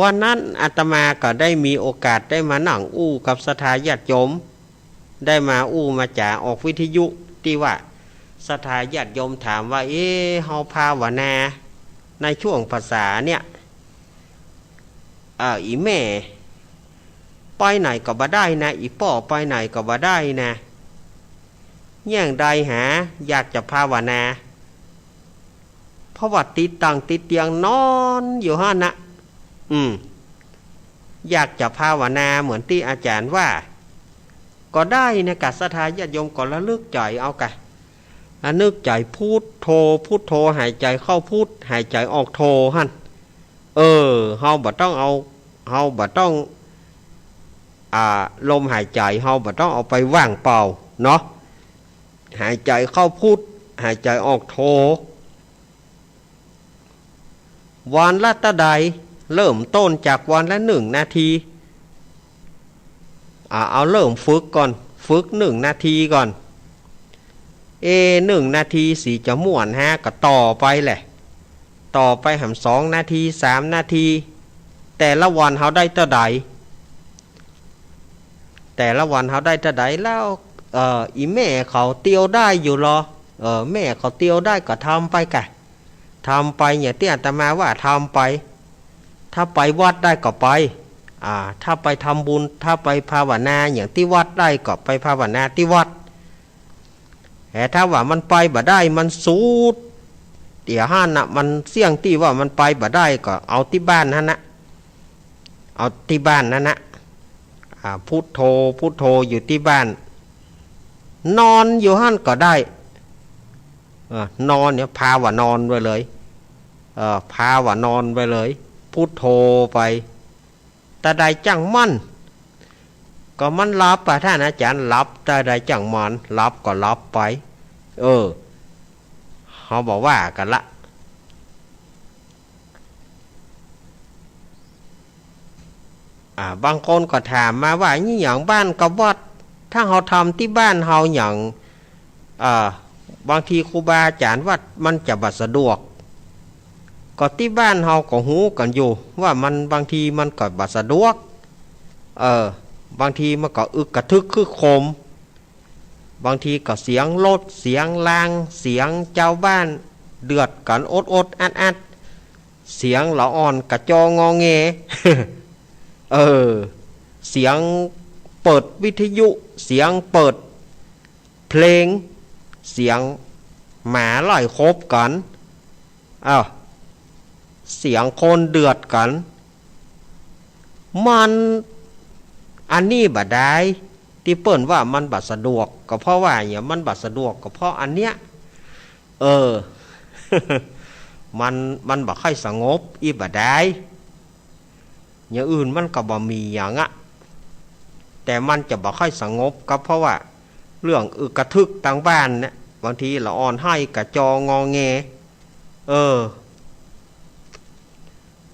วันนั้นอาตมาก็ได้มีโอกาสได้มานั่งกับศรัทธาญาติโยมได้มามาจ่าออกวิทยุที่ว่าศรัทธาญาติโยมถามว่าเฮาภาวนาในช่วงภาษาเนี่ยอีแม่ไปไหนก็บ่ได้นะอีป่อไปไหนก็บ่ได้นะอย่างใดอยากจะภาวนาเพราะว่าติดตังติดเตียงนอนอยู่ห้านะอยากจะภาวนาเหมือนที่อาจารย์ว่าก็ได้นะกัศรัทธาญาติโยมก็ระลึกใจเอากะนึกใจพูดโทหายใจเข้าพูดหายใจออกโทหั่นเฮาบ่ต้องลมหายใจเฮาบ่ต้องเอาไปว่างเปล่าเนาะหายใจเข้าพูดหายใจออกโทวันละตะใดเริ่มต้นจากวันละ1 นาทีเอาเริ่มฝึกก่อนฝึก1 นาทีก่อน1 นาทีสีจะม่วนก็ต่อไปแหละต่อไป2 นาที3 นาทีแต่ละวันเขาได้เท่าใดแล้วอีแม่เขาเตียวได้อยู่หรอแม่เขาเตียวได้ก็ทำไปกะ ทำไปอย่างที่อาตมาว่าทำไปถ้าไปวัดได้ก็ไปถ้าไปทำบุญถ้าไปภาวนาอย่างที่วัดได้ก็ไปภาวนาที่วัดแต่ถ้าว่ามันไปบ่ได้มันสูดเดี๋ยวห้านะมันเสี่ยงที่ว่ามันไปบ่ได้ก็เอาที่บ้านนั่นนะเอาที่บ้านนั่นนะพุทโธพุทโธอยู่ที่บ้านนอนอยู่ห้านก็ได้นอนเนี่ยพาว่านอนไปเลยพาว่านอนไปเลยพุทโธไปแต่ใดจังมั่นก็มันรับไปท่านอาจารย์รับแต่ใดจังมันรับก็รับไปเขาบอกว่ากันละบางคนก็ถามมาว่านี่อย่างบ้านกับวัดถ้าเราทำที่บ้านเราอย่างบางทีครูบาอาจารย์วัดมันจะบัดสะดวกก็ที่บ้านเราก็หูกันอยู่ว่ามันบางทีมันก็บัดสะดวกบางทีมันก็อึกกระทึกคือโคมบางทีก็เสียงรถเสียงลางเสียงเจ้าบ้านเดือดกันอดอัดเสียงละอ่อนกระจองงอแง เสียงเปิดวิทยุเสียงเปิดเพลงเสียงหมาไล่คบกันเสียงคนเดือดกันมันอันนี้บ่ได้ที่เปิ้นว่ามันบัดสะดวกก็เพราะว่าอย่างมันบัดสะดวกก็เพราะอันเนี้ยมันบ่ค่อยสงบอีบ่ได้อย่างอื่นมันก็บ่มีอย่างแต่มันจะบ่ค่อยสงบก็เพราะว่าเรื่องอึกกระทึกทางบ้านเนี่ยบางทีละอ่อนให้กระจองอแง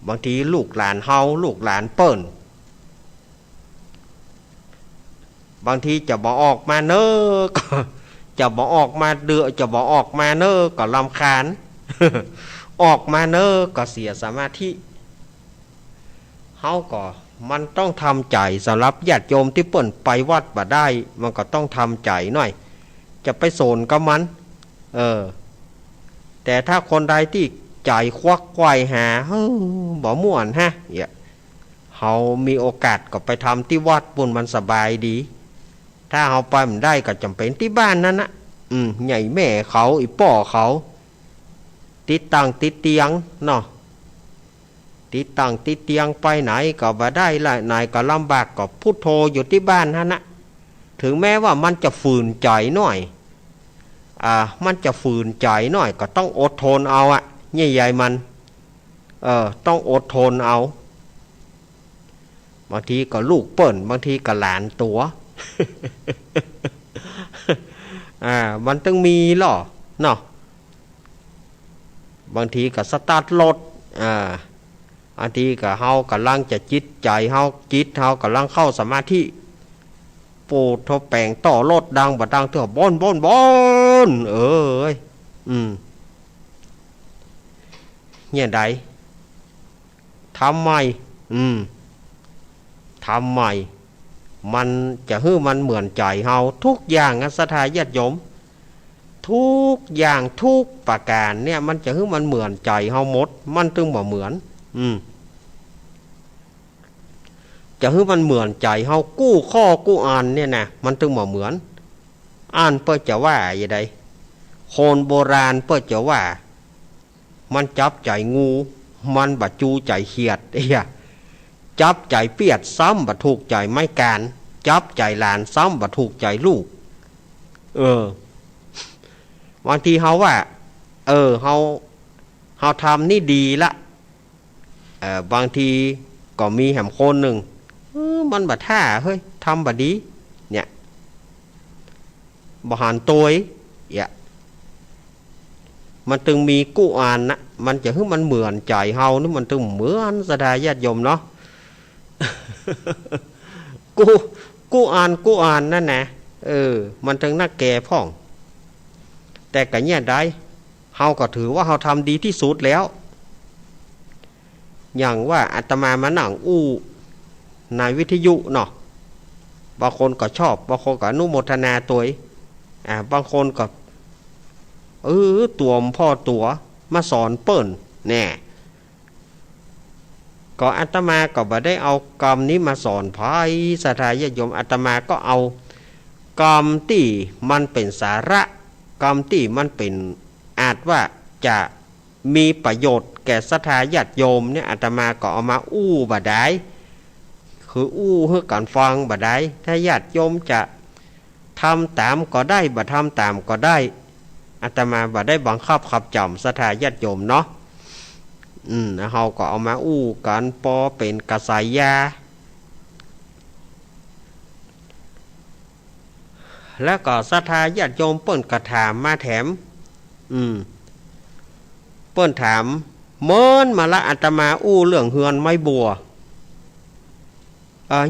บางทีลูกหลานเฮาลูกหลานเปิ้นบางทีจะบ่ออกมาเน้อก็จะบ่ออกมาจะบ่ออกมาเน้อก็รำคาญ ออกมาเน้อก็เสียสมาธิเฮาก็มันต้องทำใจสำหรับญาติโยมที่เปิ้นไปวัดบ่ได้มันก็ต้องทำใจหน่อยจะไปโซนกับมันแต่ถ้าคนใดที่ใจควักไขว่หาบ่ม่วนฮะเฮามีโอกาสก็ไปทำที่วัดปุ่นมันสบายดีถ้าเฮาไปมันได้ก็จำเป็นที่บ้านนั่นนะใหญ่แม่เขาอีป่อเขาติดตั้งติดเตียงเนาะติดตั้งติดเตียงไปไหนก็บ่ได้ละไหนก็ลำบากก็พุทโธอยู่ที่บ้านนั่นนะถึงแม้ว่ามันจะฝืนใจหน่อยมันจะฝืนใจหน่อยก็ต้องอดทนเอาใหญ่ๆมันต้องอดทนเอาบางทีก็ลูกเปิ้นบางทีก็หลานตัว มันต้องมีหรอเนาะบางทีก็สตาร์ทรถบางทีก็เฮากำลังจะจิตใจเฮากำลังเข้าสมาธิปูทบแปลงต่อรถดังบ่ดังเถอะบอนเนี่ยใดทำไมทำไมมันจะให้มันเหมือนใจเฮาทุกอย่างศรัทธาญาติโยมทุกอย่างทุกประการเนี่ยมันจะให้มันเหมือนใจเฮาหมดมันตึงบ่เหมือนจะให้มันเหมือนใจเฮากู้ข้อกู้อ่านเนี่ยนะมันตึงบ่เหมือนอ่านเพื่อจะว่าอย่างใดคนโบราณเพื่อจะว่ามันจับใจงูมันบะจูใจเขียดจับใจเปียดซ้ำบะถูกใจไม่การจับใจหลานซ้ำบะถูกใจลูกบางทีเฮาว่าเฮาทำนี่ดีละบางทีก็มีแหมคนหนึ่งมันบะท่าเฮ้ยทำบะดีเนี่ยบะหันตัวมันตึงมีกู้อ่านนะมันจะให้มันเหมือนใจเฮานี่มันตึงเหมือนศรัทธาญาติโยมเนาะ กู้อ่านนั่นนะมันตึงนักแก่พ่องแต่กะเนี่ยได้เฮาก็ถือว่าเฮาทำดีที่สุดแล้วอย่างว่าอาตมามานั่งในวิทยุเนาะบางคนก็ชอบบางคนก็อนุโมทนาตัวบางคนก็ตัวพ่อตัว มาสอนเปิ้นแน่ก็อาตมาก็บ่ได้เอากรรมนี้มาสอนไผศรัทธาญาติโยมอาตมาก็เอากรรมที่มันเป็นสาระกรรมที่มันเป็นอาจว่าจะมีประโยชน์แก่ศรัทธาญาติโยมเนี่ยอาตมาก็เอามาอู้บ่ได้คืออู้เพื่อการฟังบ่ได้ถ้าญาติโยมจะทำตามก็ได้บ่ทำตามก็ได้อาตมาบ่ได้บังคับขับจำศรัทธาญาติโยมเนาะเฮาก็เอามาอู้กันปอเป็นกระสายยาแล้วก็ศรัทธาญาติโยมเปิ้นกระถามมาแถมเปิ้นถามเมินมาละอาตมาอู้เรื่องเฮือนไม้บัว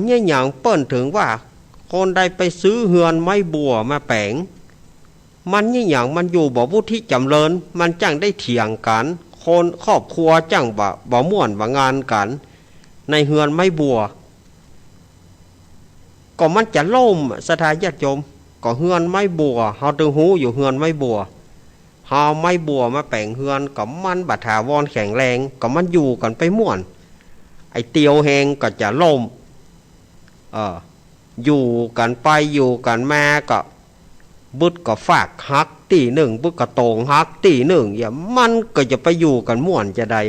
เนี่ยอย่างเปิ้นถึงว่าคนใดไปซื้อเฮือนไม้บัวมาแปลงมันเนี่ยอย่างมันอยู่บ่วุฒิจำเริญมันจังได้เถียงกันคนครอบครัวจังบ่ม่วนบ่งานกันในเฮือนไม้บัวก็มันจะล่มศรัทธาญาติโยมก็เฮือนไม้บัวเฮาตึงหูอยู่เฮือนไม้บัวเฮาไม้บัวมาแปลงเฮือนก็มันบัดถาวรแข็งแรงก็มันอยู่กันไปม่วนไอ้เตียวแหงก็จะล่มอยู่กันไปอยู่กันมาก็บึดก็ฝากฮักตีหนึ่งบึดก็โตงฮักตีหนึ่งอย่ามันก็จะไปอยู่กันม่วนจะได้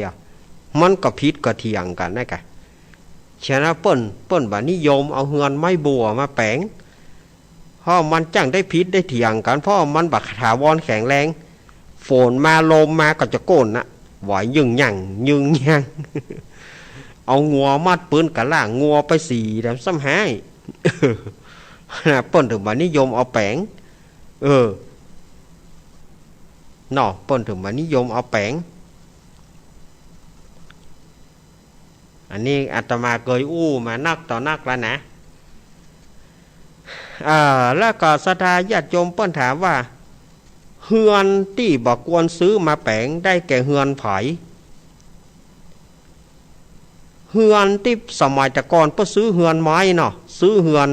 มันก็พิษก็เถียงกันนะกะฉะนั้นเปิ้นบ่นิยมเอาเฮือนไม้บัวมาแปลงเพราะมันจังได้พิษได้เถียงกันเพราะมันบักถาวรแข็งแรงฝนมาลมมาก็จะโกนนะไหวยึงยั่งเอางัวมัดปืนกะล่างงัวไปสีแล้วซ้ำหายเปิ้นถึงบ่นิยมเอาแปลงเนาะเปิ้นถึงบ่นิยมเอาแปลงอันนี้อาตมาเคยอู้มานักต่อนักแล้วนะแล้วก็ศรัทธาญาติโยมเปิ้นถามว่าเฮือนที่บ่ควรซื้อมาแปลงได้แก่เฮือนไผเฮือนที่สมัยแต่ก่อนเปิ้นซื้อเฮือนไม้เนาะซื้อเฮือน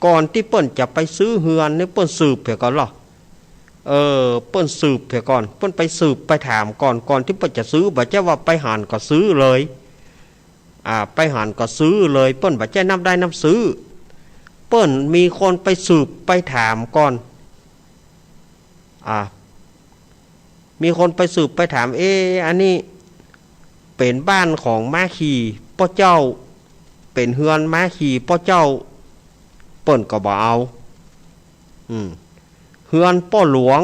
ก่อนที่เปิ้นจะไปซื้อเฮือนนี่เปิ้นสืบเพียก่อนหรอเปิ้นสืบเพียก่อนเปิ้นไปสืบไปถามก่อนที่เปิ้นจะซื้อบ่ใช่ว่าไปหานก็ซื้อเลยไปหานก็ซื้อเลยเปิ้นบ่ใช่นำได้นำซื้อเปิ้นมีคนไปสืบไปถามก่อนมีคนไปสืบไปถามอันนี้เป็นบ้านของม้าขี่พ่อเจ้าเป็นเฮือนม้าขี่พ่อเจ้าเปิ้นก็บ่เอาเฮือนพ่อหลวง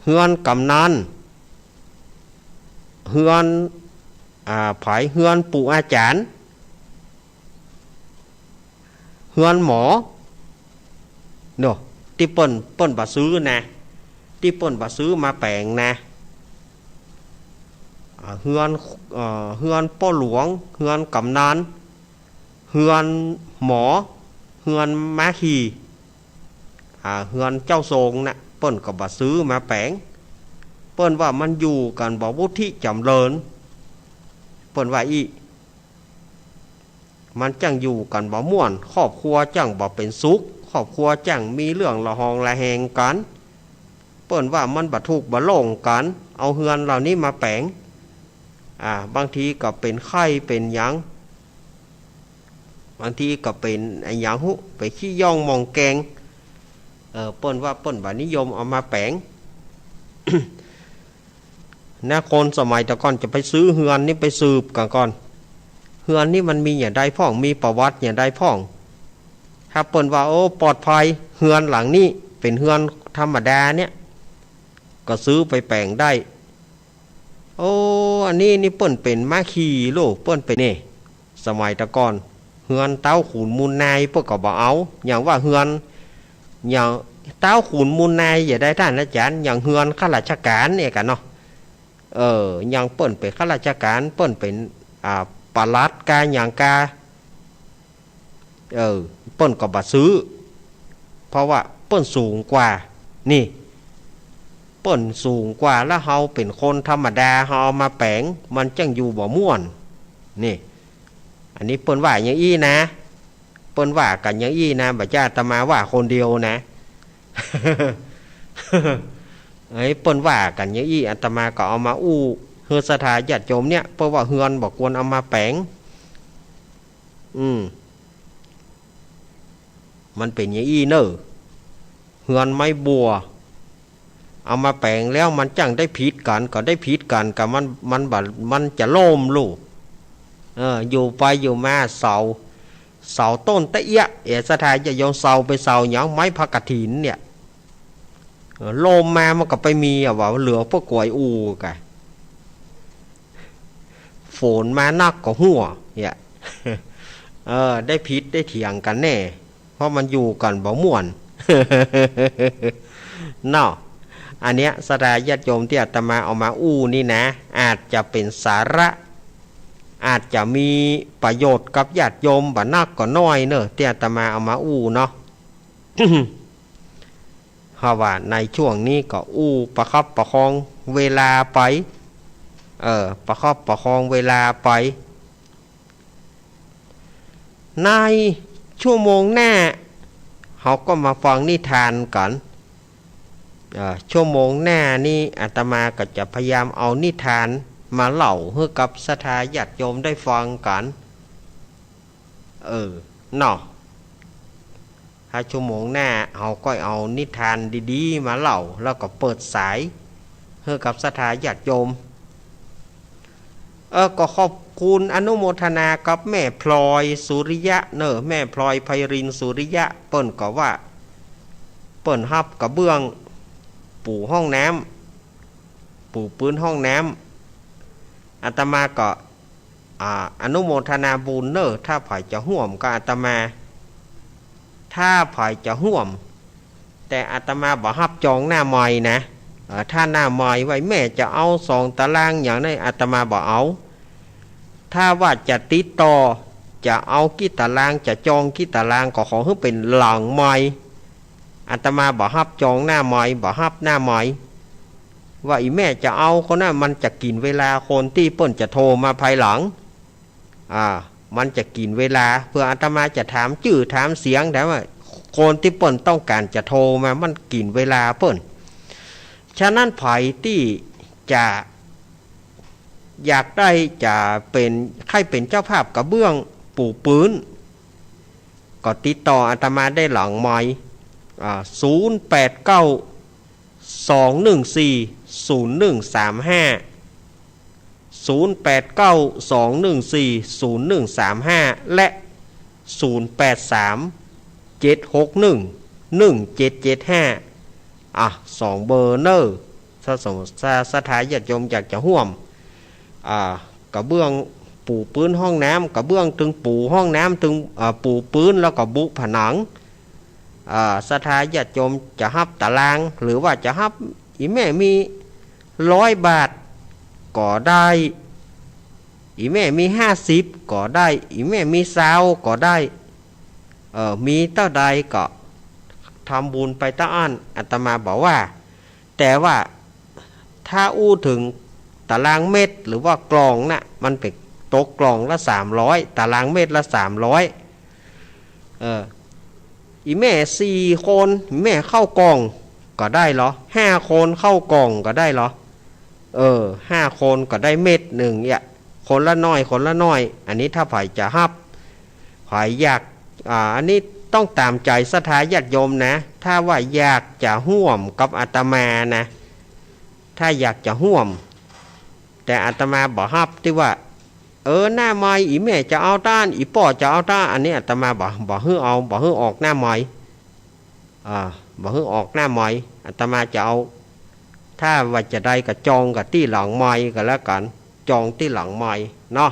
เฮือนกำนันเฮือนไผเฮือนปู่อาจารย์เฮือนหมอเนาะที่เปิ้นบ่ซื้อนะที่เปิ้นบ่ซื้อมาแปลงนะเฮือนพ่อหลวงเฮือนกำนันเฮือนหมอเฮือนม้าขี่เฮือนเจ้าทรงนะเปิ้นก็บ่ซื้อมาแปลงเปิ้นว่ามันอยู่กันบ่วุฒิจำเริญเปิ้นว่ามันจังอยู่กันบ่ม่วนครอบครัวจังบ่เป็นสุขครอบครัวจังมีเรื่องละหองละแหงกันเปิ้นว่ามันบ่ทุกข์บ่โล่งกันเอาเฮือนเหล่านี้มาแปลงบางทีก็เป็นไข้เป็นหยังบางทีก็เป็นไอ้หยังไปขี้ย่องมองแกงเปิ้นว่าเปิ้นบ่นิยมเอามาแปลง นะคนสมัยแต่ก่อนจะไปซื้อเฮือนนี่ไปสืบกันก่อนเฮือนนี่มันมีอย่างใดพ่องมีประวัติอย่างใดพ่องถ้าเปิ้นว่าโอ้ปลอดภัยเฮือนหลังนี้เป็นเฮือนธรรมดาเนี่ยก็ซื้อไปแปลงได้โอ้อันนี้เปิ้นเป็นม้าขี่โลกเปิ้นเป็นนี่สมัยแต่ก่อนเฮือนเต้าขุนมูลนายเปิ้นก็บ่เอาอย่างว่าเฮือนอย่างเต้าขุนมูลนายอย่าได้ท่านอาจารย์อย่างเฮือนข้าราชการเนี่ยกันเนาะอย่างเปิ้นเป็นข้าราชการเปิ้นเป็นปลัดกาอย่างกาเปิ้นก็บ่ซื้อเพราะว่าเปิ้นสูงกว่านี่เปิ้นสูงกว่าแล้วเฮาเป็นคนธรรมดาเฮาเอามาแปลงมันจังอยู่บ่ม่วนนี่อันนี้เปิ้นว่าอย่างอี้นะเปิ้นว่ากันอย่างอี้นะบ่จ้าอาตมาว่าคนเดียวนะ เอ้ยเปิ้นว่ากันอย่างอี้อาตมาก็เอามาอู้เฮือสถาญาติโยมเนี่ยเพราะว่าเฮือนบอกควรเอามาแปลงมันเป็นอย่างอี้เนอะเฮือนไม้บัวเอามาแปลงแล้วมันจังได้ผิดกันก็ได้ผิดกันกับมันจะโล่มลูกอยู่ไปอยู่มาเสาต้นตะเอียสถาญาติโยมเสาไปเสาหยังไม้ผักกฐินเนี่ยโลมมามันก็ไปมีว่าเหลือพวกกวยอูกะฝนมานักก็หัวเนี่ยได้พิษได้เถียงกันแน่เพราะมันอยู่กันบ่ม่วนเนาะอันเนี้ยสถาญาติโยมที่อาตมาเอามาอู้นี่นะอาจจะเป็นสาระอาจจะมีประโยชน์กับญาติโยมบ่นักก็น้อยเนอะที่อาตมาเอามาอู้เนาะ เพราะว่าในช่วงนี้ก็อู้ประคับประคองเวลาไปประคับประคองเวลาไปในชั่วโมงหน้าเขาก็มาฟังนิทานกันชั่วโมงหน้านี่อาตมาก็จะพยายามเอานิทานมาเล่าให้กับศรัทธาญาติโยมได้ฟังกันเนาะถ้าชั่วโมงหน้าเราก็เอานิทานดีๆมาเล่าแล้วก็เปิดสายให้กับศรัทธาญาติโยมก็ขอบคุณอนุโมทนากับแม่พลอยสุริยะเนอะแม่พลอยไพรินสุริยะเปิ้นก็ว่าเปิ้นฮับกระเบื้องปูห้องน้ำปูพื้นห้องน้ำอาตมาก็อนุโมทนาบุญเนอะถ้าไผจะห่วมก็อาตมาถ้าไผจะห่วมแต่อาตมาบ่ฮับจองหน้าไม้นะถ้าหน้าไม้ไว้แม่จะเอา2 ตารางอย่างนั้นอาตมาบ่เอาถ้าว่าจะติดต่อจะเอากี่ตารางจะจองกี่ตารางก็ขอให้เป็นหลังไม้อาตมาบ่ฮับจองหน้าไม้บ่ฮับหน้าไม้ว่าอีแม่จะเอาคนนั้นมันจะกินเวลาคนที่เปิ้นจะโทรมาภายหลังมันจะกินเวลาเพื่ออาตมาจะถามชื่อถามเสียงแต่ว่าคนที่เปิ้นต้องการจะโทรมามันกินเวลาเปิ้นฉะนั้นไผที่จะอยากได้จะเป็นใครเป็นเจ้าภาพกระเบื้องปูพื้นก็ติดต่ออาตมาได้หลังไมค์089-214-0135 089-214-0135 และ083-761-1775 2 เบอร์เนอร์ถ้าสถาญาติโยมอยากจะร่วมกระเบื้องปูพื้นห้องน้ำกระเบื้องถึงปูห้องน้ำถึงปูพื้นแล้วก็บุผนังสถาญาติโยมจะฮับตารางหรือว่าจะฮับอีแม่มี100 บาทก็ได้อีแม่มี50ก็ได้อีแม่มี20ก็ได้มีเท่าใดก็ทำบุญไปต้าอันอาตมาบอกว่าแต่ว่าถ้าอู้ถึงตารางเมตรหรือว่ากลองน่ะมันเป็นตกกลองละ300ตารางเมตรละ300อีแม่4 คนแม่เข้ากองก็ได้เหรอ5 คนเข้ากองก็ได้เหรอ5 คนก็ได้เม็ดหนึ่งเนี่ยคนละน้อยคนละน้อยอันนี้ถ้าไผจะฮับไผอยากอันนี้ต้องตามใจศรัทธาญาติโยมนะถ้าว่าอยากจะร่วมกับอาตมานะถ้าอยากจะร่วมแต่อาตมาบอกฮับที่ว่าหน้าไม้อีแม่จะเอาต้านอีป่อจะเอาต้านอันนี้อาตมาบอกให้เอาบอกให้ออกหน้าไม้บอกให้ออกหน้าไม้อาตมาจะเอาถ้าว่าจะได้ก็จองกับที่หลังไม้ก็แล้วกันจองที่หลังไม้เนาะ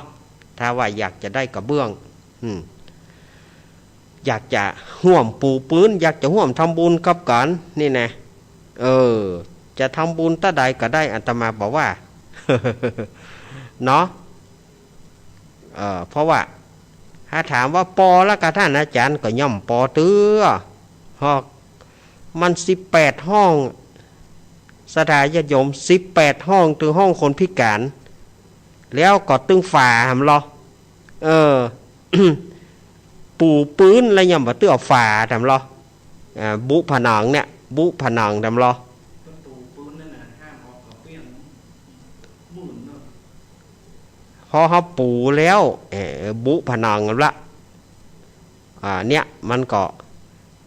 ถ้าว่าอยากจะได้กระเบื้องอยากจะห่วมปูพื้นอยากจะห่วมทำบุญกับกันนี่นะจะทำบุญตาใดก็ได้อาตมาบอกว่า เนาะเพราะว่าถ้าถามว่าปอแล้วกับท่านอาจารย์ก็ย่อมปอเตื้อหอกมัน18 ห้องสถาญาติโยม18 ห้องถึงห้องคนพิการแล้วก็ตึงฝาหำรอ ปูปืนอะไรย่ำบ่เตื้อฝาทำรอบุผนังเนี่ยบุผนังทำรอ พอเขาปูแล้วบุผนังละเนี่ยมันก็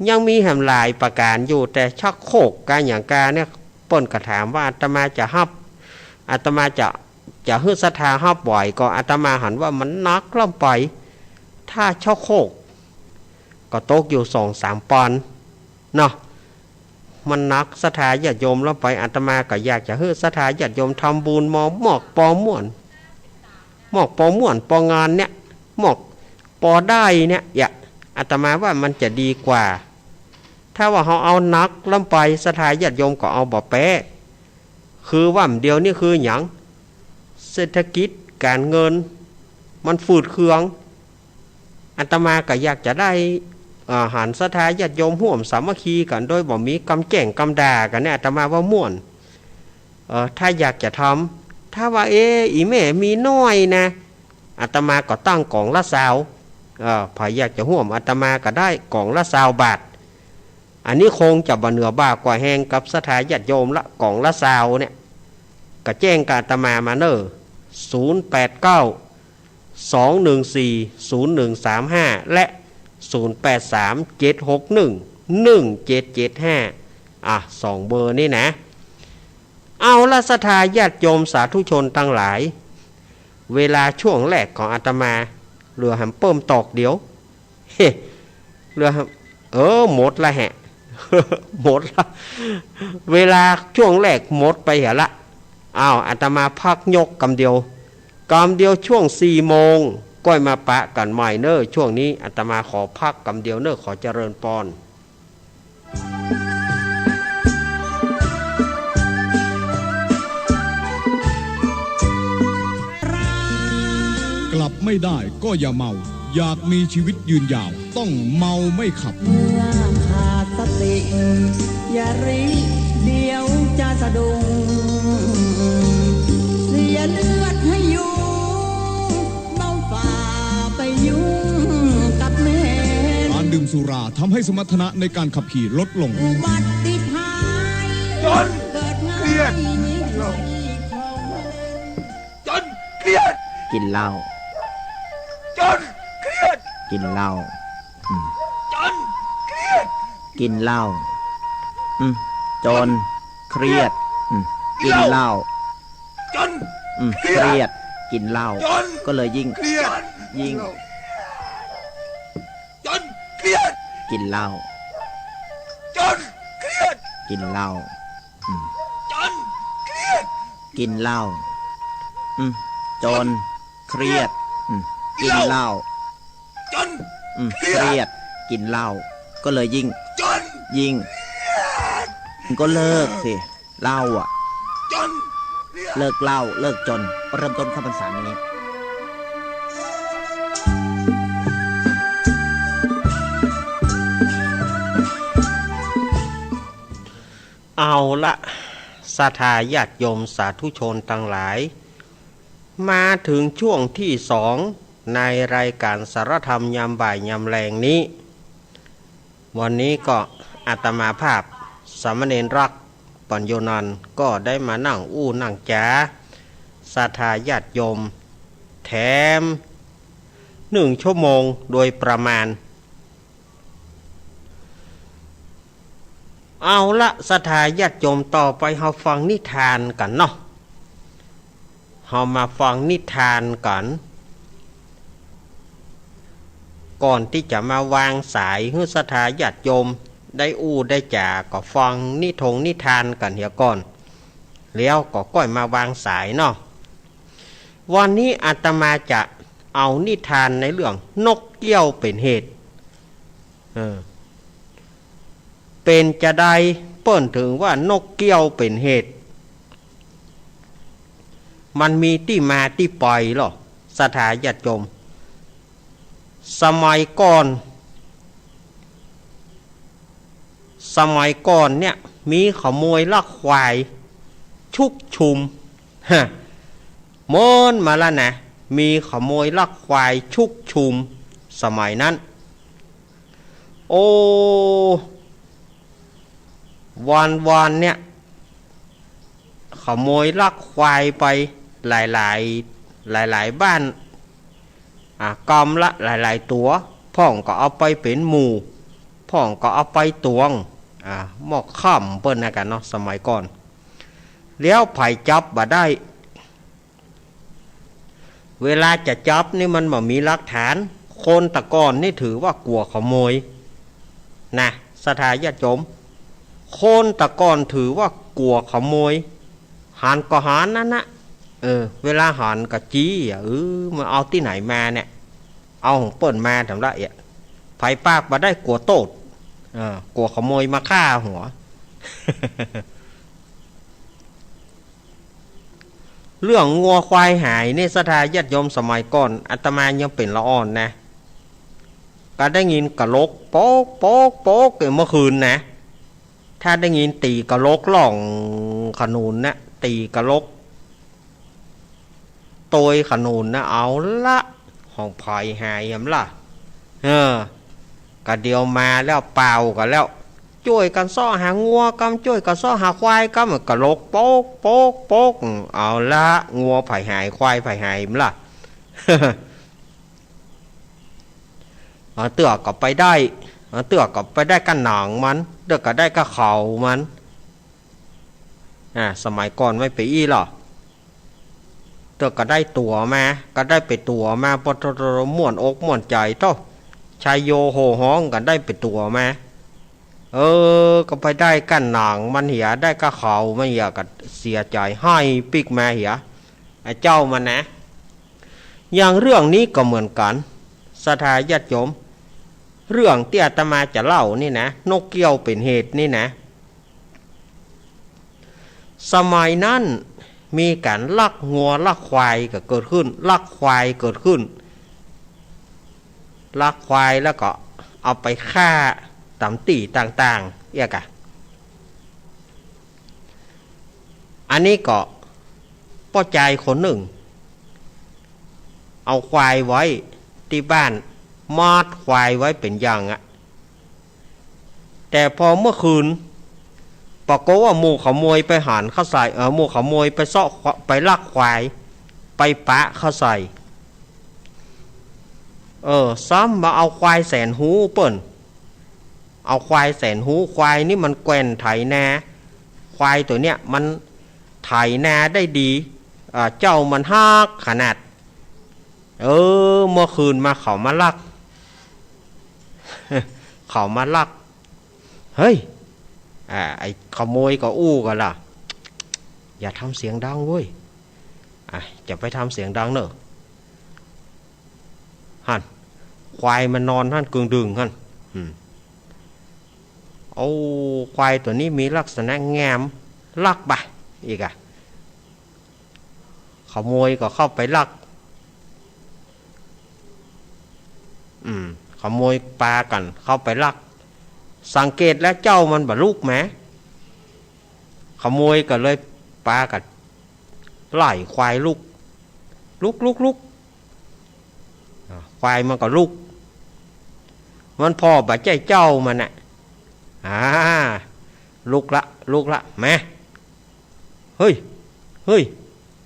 ยังมีแหมหลายประการอยู่แต่ชักโครกการอย่างการเนี่ยเปิ้นก็ถามว่าอาตมาจะฮับอาตมาจะฮึดศรัทธาฮับบ่อยก็อาตมาหันว่ามันนักล่ำไปถ้าชักโครกก็ตกอยู่2-3 ปอนด์เนาะมันนักศรัทธาญาติโยมแล้วไปอาตมาก็อยากจะฮึดศรัทธาญาติโยมทำบุญหมอกปอม่วนหมอกปอม่วนปองานเนี่ยหมอกปอได้เนี่ยอย่าอาตมาว่ามันจะดีกว่าถ้าว่าเขาเอานักล่ำไปศรัทธาญาติโยมก็เอาบ่แปะคือว่าเดียวนี่คืออย่างเศรษฐกิจการเงินมันฝืดเคืองอาตมาก็อยากจะได้หันศรัทธาญาติโยมห่วมสามัคคีกันโดยบ่มีกำแก่งกำด่ากันเนี่ยอาตมาว่าม่วนถ้าอยากจะทำถ้าว่าอีแม่มีน้อยนะอาตมาก็ตั้งกล่องละ20ถ้าอยากจะห่วมอาตมาก็ได้กล่องละ20 บาทอันนี้คงจะบ่เหนือบ้ากว่าแหงกับศรัทธาญาติโยมละกล่องละ20เนี่ยก็แจ้งกับอาตมามาเน089-214-0135และ08376117752 เบอร์นี่นะเอาละศรัทธาญาติโยมสาธุชนทั้งหลายเวลาช่วงแรกของอาตมาเรือหำเปิ่มตอกเดียวเรือหมดละแฮะ หมดละเวลาช่วงแรกหมดไปเหรอละอาตมาพักยกกำเดียวช่วง4 โมงก้อยมาปะกันใหม่เนอช่วงนี้อาตมาขอพักกำเดียวเนอขอเจริญพรกลับไม่ได้ก็อย่าเมาอยากมีชีวิตยืนยาวต้องเมาไม่ขับเมื่อขาดสติอย่ารีเดี๋ยวจะสะดุ้งเสียเลือดให้อยู่เมาฝ่าไปยุ่งกับแม่การดื่มสุราทำให้สมรรถนะในการขับขี่ลดลงอุบัติภัยจนเครียดกินเหล้าจนเครียดกินเหล้าจนเครียดกินเหล้าจนเครียดกินเหล้าจนเครียดกินเหล้าก็เลยยิ่งจนเครียดกินเหล้าจนเครียดกินเหล้าจนเครียดกินเหล้าจนเครียดกินเหล้าจนเครียดกินเหล้าก็เลยยิ่งก็เลิกสิเหล้าจนเลิกเหล้าเลิกจนเริ่มต้นเข้าพรรษานี้เอาละศรัทธาญาติโยมสาธุชนทั้งหลายมาถึงช่วงที่2ในรายการสารธรรมยามบ่ายยามแรงนี้วันนี้ก็อาตมาภาพสามเณรรักปัญโยนันท์ก็ได้มานั่งนั่งจ๋าศรัทธาญาติโยมแถม1 ชั่วโมงโดยประมาณเอาละศรัทธาญาติโยมต่อไปเฮาฟังนิทานกันเนาะเฮามาฟังนิทานกันก่อนที่จะมาวางสายให้ศรัทธาญาติโยมได้ได้จ่าก็ฟังนิทานกันเหี่ยก่อนแล้วก็ก้อยมาวางสายเนาะวันนี้อาตมาจะเอานิทานในเรื่องนกเกี้ยวเป็นเหตุเป็นจะได้เปิ้นถึงว่านกเกี้ยวเป็นเหตุมันมีที่มาที่ไปหรอศรัทธาญาติโยมสมัยก่อนเนี่ยมีขโมยลักควายชุกชุมมอนมาแล้วนะมีขโมยลักควายชุกชุมสมัยนั้นวันเนี่ยขโมยลักควายไป หลายบ้านกอมละหลายตัวพ่องก็เอาไปเป็นหมู่พ่องก็เอาไปตวงหมอกข้ามเปิ้นนะกันเนาะสมัยก่อนแล้วไผ่จับบ่ได้เวลาจะจับนี่มันบ่มีหลักฐานคนตะกอนนี่ถือว่ากลัวขโมยนะสถาญาติโยมคนตะกอนถือว่ากลัวขโมยหันก็หันนั่นนะเวลาหันก็จี้มันเอาที่ไหนมาเนี่ยเอาของเปิ้นมาทำไรไผ่ปากมาได้กลัวโตดกลัวขโมยมาฆ่าหัว เรื่องงัวควายหายในสถาญาติโยมสมัยก่อนอาตมายังเป็นละอ่อนนะก็ได้ยินกะลกโป๊กโป๊กโป๊กเมื่อคืนนะถ้าได้ยินตีกะลกล่องขนุนนะตีกะลกโตยขนุนนะเอาละห้องภายหายยำล่ะกะเดียวมาแล้วเปล่ากันแล้วช่วยกันซ้อหางัวกำช่วยกันซ้อหาควายกำกะลกโป๊กโป๊กโป๊กเอาละงัวไผ่หายควายไผ่หายมั้งล่ะ เตือกก็ไปได้เตือกก็ไปได้กันหนังมันเตือกก็ได้ก็เข่ามันสมัยก่อนไม่ไปอี้หรอเตือกก็ได้ตัวมาก็ได้ไปตัวมาปตรม่วนอกม่วนใจโตชายโยโหห้องกันได้ไปตัวมาก็ไปได้กันหนังมันเหียได้ก็เข่ามันเหียก็เสียใจให้ปิกมาเหียไอ้เจ้ามันนะอย่างเรื่องนี้ก็เหมือนกันสถาญาติโยมเรื่องที่อาตมาจะเล่านี่นะนกเกี้ยวเป็นเหตุนี่นะสมัยนั้นมีการลักงัวลักควายก็เกิดขึ้นลักควายเกิดขึ้นลักควายแล้วก็เอาไปฆ่าตำตีต่างๆอันนี้ก็พ่อใจคนหนึ่งเอาควายไว้ที่บ้านมัดควายไว้เป็นอย่างแต่พอเมื่อคืนปรากฏว่าหมู่ขโมยไปหันเข้าใส่หมู่ขโมยไปเซาะไปลักควายไปปะเข้าใส่ซ้ำมาเอาควายแสนหูเปิ้นเอาควายแสนหูควายนี่มันแกว่นไถนาควายตัวเนี้ยมันไถนาได้ดีเจ้ามันฮักขนาดเมื่อคืนมาเขามาลัก เขามาลักเฮ้ยไอ้ขโมยก็อู้กันล่ะอย่าทำเสียงดังเว้ยจะไปทำเสียงดังเนอะฮั่นควายมันนอนฮั่นกึ่งดึงฮั่นเอาควายตัวนี้มีลักษณะแงมลักไปอีกขโมยก็เข้าไปลักขโมยปลากันเข้าไปลักสังเกตแล้วเจ้ามันบ่ลูกแม้ขโมยก็เลยปลากันไล่ควายลูกควายมันก็ลูกมันพอบ่ใจเจ้ามันลูกละแม่เฮ้ย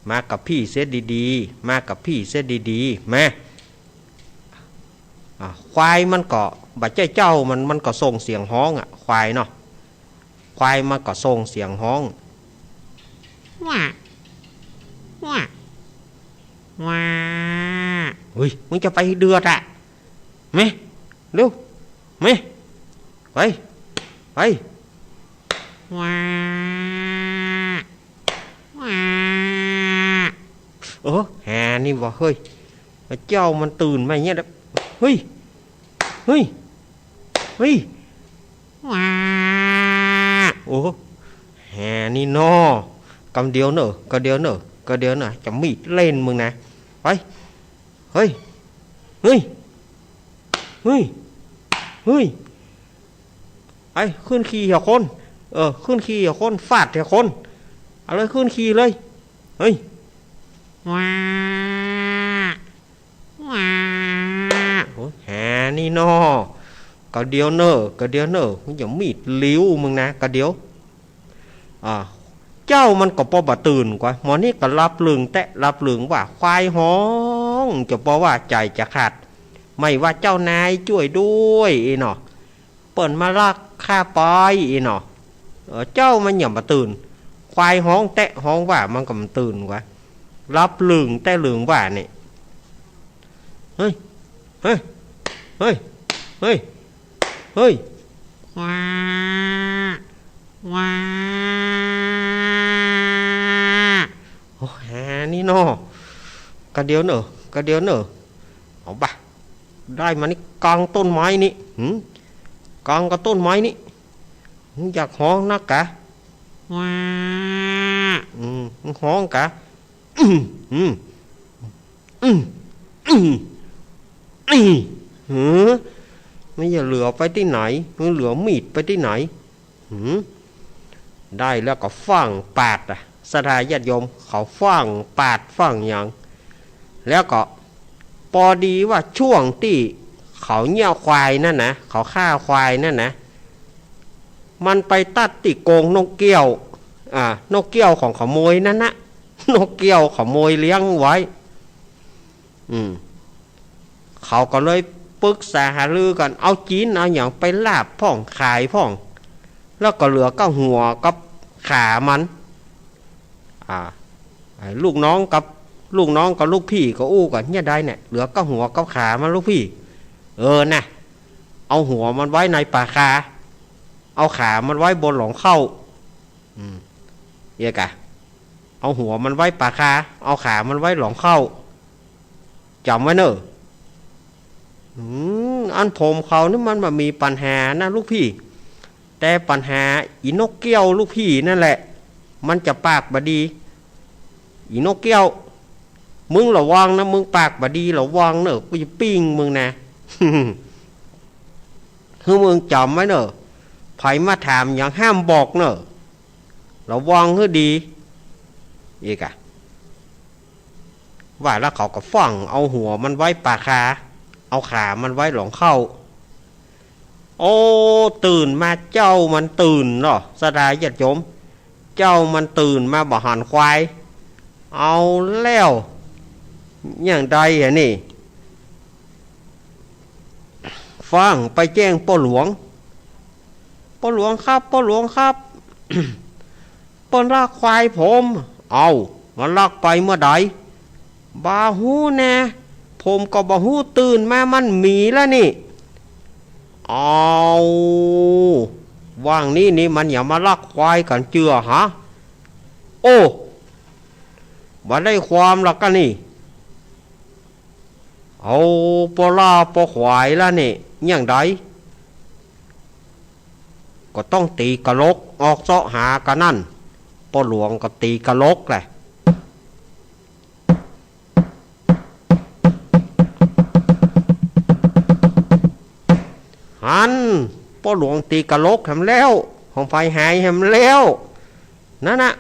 มากับพี่เสียดีๆมากับพี่เสียดีๆแม่ควายมันก็บัดเจ้ามันก็ส่งเสียงฮ้องควายเนาะควายมันก็ส่งเสียงฮ้องว้าเฮ้ยมึงจะไปเดือดไหมเร็วไหมไปว้าแหนี่วะเฮ้ยเจ้ามันตื่นมาอย่างเงี้ยเฮ้ยว้าแหนี่นอกำเดียวเนอะจะมีดเล่นมึงนะไปเฮ้ยไอ้ขึ้นขี่เหรอคนขึ้นขี่เหรอคนฟาดเหรอคนเอาเลยขึ้นขี่เลยเฮ้ยว้าแหนี่นอกระเดียวเนอะมึงอย่ามีดลิ้วมึงนะกระเดียว เจ้ามันก็บ่ตื่นกว่าหมอนี่ก็รับลึงแตะรับลึงว่าควายห้องจะเพราะว่าใจจะขาดไม่ว่าเจ้านายช่วยด้วยอีเนาะเปิ่นมาลักข้าปอยอีเนาะเจ้ามันอย่ามาตื่นควายห้องแตะห้องว่ามันก็มันตื่นกว่ารับลึงแต่ลึงว่านี่เฮ้ยเฮ้ยเฮ้ยเฮ้ยเฮ้ยว้าว้าโอ้หานี่เนาะกระเดียวเนอะกระเดียวเนอะเอาบ่ะได้มานี่กลางต้นไม้นี่กลางกับต้นไม้นี่อยากห้องนักกะว้าห้องกะไม่อย่าเหลือไปที่ไหนไม่เหลือมีดไปที่ไหนได้แล้วก็ฟังปาดอ่ะสถาญาติโยมเขาฟังปาดฟังอย่างแล้วก็พอดีว่าช่วงที่เขาเงี้ยวควายนั่นนะเขาฆ่าควายนั่นนะมันไปตัดติโกงนกเกี้ยวนกเกี้ยวของขโมยนั่นนะนกเกี้ยวขโมยเลี้ยงไว้เขาก็เลยปรึกษาหารือกันเอาจีนเอาอย่างไปลาบพ่องขายพ่องแล้วก็เหลือก็หัวกับขามันลูกน้องกับลูกพี่ก็อู้กันเนี่ยได้เนี่ยเหลือก็หัวกับขามันลูกพี่นะเอาหัวมันไว้ในป่าคาเอาขามันไว้บนหลงเข้าเยกะเอาหัวมันไว้ป่าคาเอาขามันไว้หลงเข้าจำไว้เนอะอันผมเขานี่มันแบบมีปัญหานะลูกพี่แต่ปัญหาอีนกเกี้ยวลูกพี่นั่นแหละมันจะปากบดีอีนกเกี้ยวมึงระวังนะมึงปากบดีระวังเนอะกูจะปิ้งมึงนะ คือมึงจำไว้เนอะไผมาถามอย่างห้ามบอกเนอะระวังให้ดีอีกอะว่าแล้วเขาก็ฟังเอาหัวมันไว้ปากคาเอาขามันไว้หลงเข้าโอ้ตื่นมาเจ้ามันตื่นเนาะสดายญาติโยมเจ้ามันตื่นมาบ่หันควายเอาแล้วอย่างใดอ่ะนี่ฟังไปแจ้งพ่อหลวงครับพ่อหลวงครับ เปิ้นลักควายผมเอามันลักไปเมื่อใดบาหูแน่ผมก็บาหูตื่นมามันมีแล้วนี่เอาว่างนี่มันอย่ามาลักควายกันเจือฮะโอ้บ่ได้ความหรอกกันนี่เอาปลาปควายแล้วนี่อย่างใดก็ต้องตีกระลกออกเสาะหากันนั่นพ่อหลวงก็ตีกระลกแหละหันพ่อหลวงตีกระลกทำแล้วของไฟหายทำแล้วนั่นนะ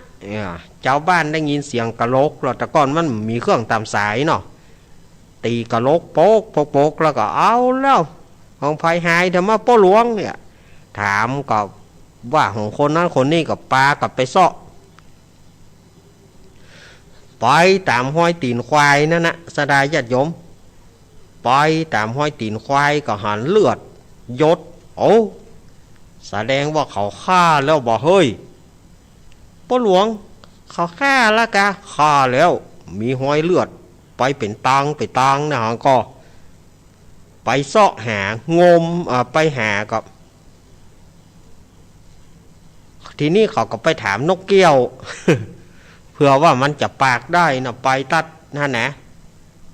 เจ้าบ้านได้ยินเสียงกระลกแล้วแต่ก่อนมันมีเครื่องตามสายเนาะตีกระลกโป๊กแล้วก็เอาแล้วของไฟหายทำมาพ่อหลวงเนี่ยถามก็ว่าของคนนั้นคนนี้กับปลากับไปเซาะไปตามห้อยตีนควายนั่นนะสดายญาติโยมไปตามห้อยตีนควายก็หันเลือดยศโอ้แสดงว่าเขาฆ่าแล้วบ่เฮ้ยพ่อหลวงเขาฆ่าแล้วกะฆ่าแล้วมีห้อยเลือดไปเป็นตังนะฮะก็ไปเสาะหางมไปหากับทีนี้เขาก็ไปถามนกเกี้ยว เพื่อว่ามันจะปากได้นะไปตัดนั่นนะ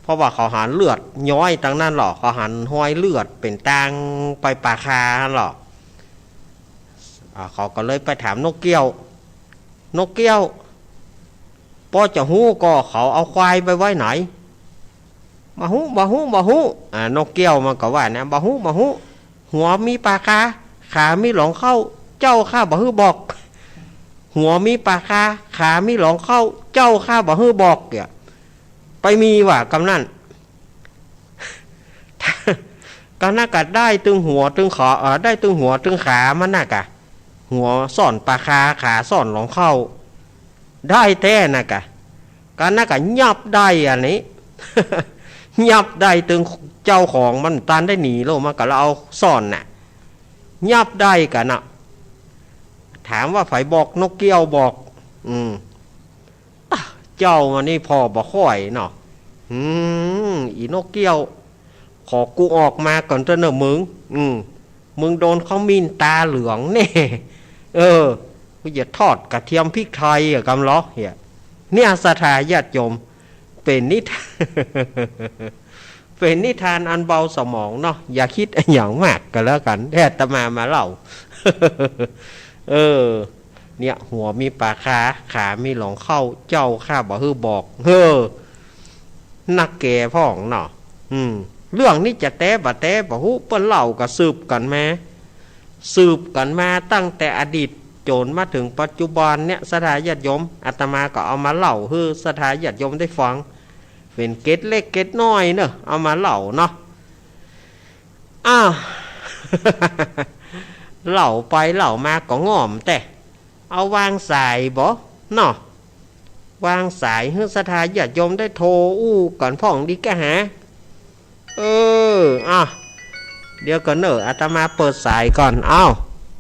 เพราะว่าเขาหันเลือดย้อยตั้งนั้นหรอเขาหันห้อยเลือดเป็นตังไปปากคาหรอเขาก็เลยไปถามนกเกี้ยวพอจะหู้ก็เขาเอาควายไปไว้ไหนบ่ฮู้นกเกี้ยวมันก็ว่านะบ่ฮู้หัวมีปากคาขามีหลงเข้าเจ้าข้าบ่ฮื้อบอกหัวมีปากคาขามีหลงเข้าเจ้าข้าบ่ฮื้อบอกเนี่ยไปมีว่ากำนั่น ก็น่ากะได้ตึงหัวตึงขาได้ตึงหัวตึงขามันน่ากะหัวซ่อนปากคาขาซ่อนหลงเข้า ได้แท้นะกะการน่ะกะยับได้อันนี้ ยับได้ถึงเจ้าของมันตันได้หนีโลมาก็เราเอาซ่อนน่ะยับได้กันน่ะถามว่าไผบอกนกเกี้ยวบอกเจ้ามันนี่พอบ่ค่อยเนาะอีนกเกี้ยวขอกูออกมาก่อนเถอะเนอะมึงโดนเขามีนตาเหลืองแน่กูจะทอดกระเทียมพริกไทยกำล้อเหี้ยเนี่ยศรัทธาญาติโยมเป็นนิทาน เป็นนิทานอันเบาสมองเนาะอย่าคิดอย่างมากก็แล้วกันแค่ตมาเล่า เนี่ยหัวมีปากขามีหลงเข้าเจ้าข้าบ่ฮือบอกนักแก่พ่องเนาะเรื่องนี้จะแต้บ่แต้บ่ฮู้เปิ้นเล่าก็สืบกันมาตั้งแต่อดีตจนมาถึงปัจจุบันเนี่ยศรัทธาญาติโยมอาตมาก็เอามาเล่าให้ศรัทธาญาติโยมได้ฟังเป็นเกตเล็กเกตน้อยเนอะเอามาเล่าเนาะเล่าไปเล่ามาก็ง่อมแต่เอาวางสายบ่เนาะวางสายให้ศรัทธาญาติโยมได้โทรก่อนพ่องดีกะหาเดี๋ยวก่อนเนอะอาตมาเปิดสายก่อน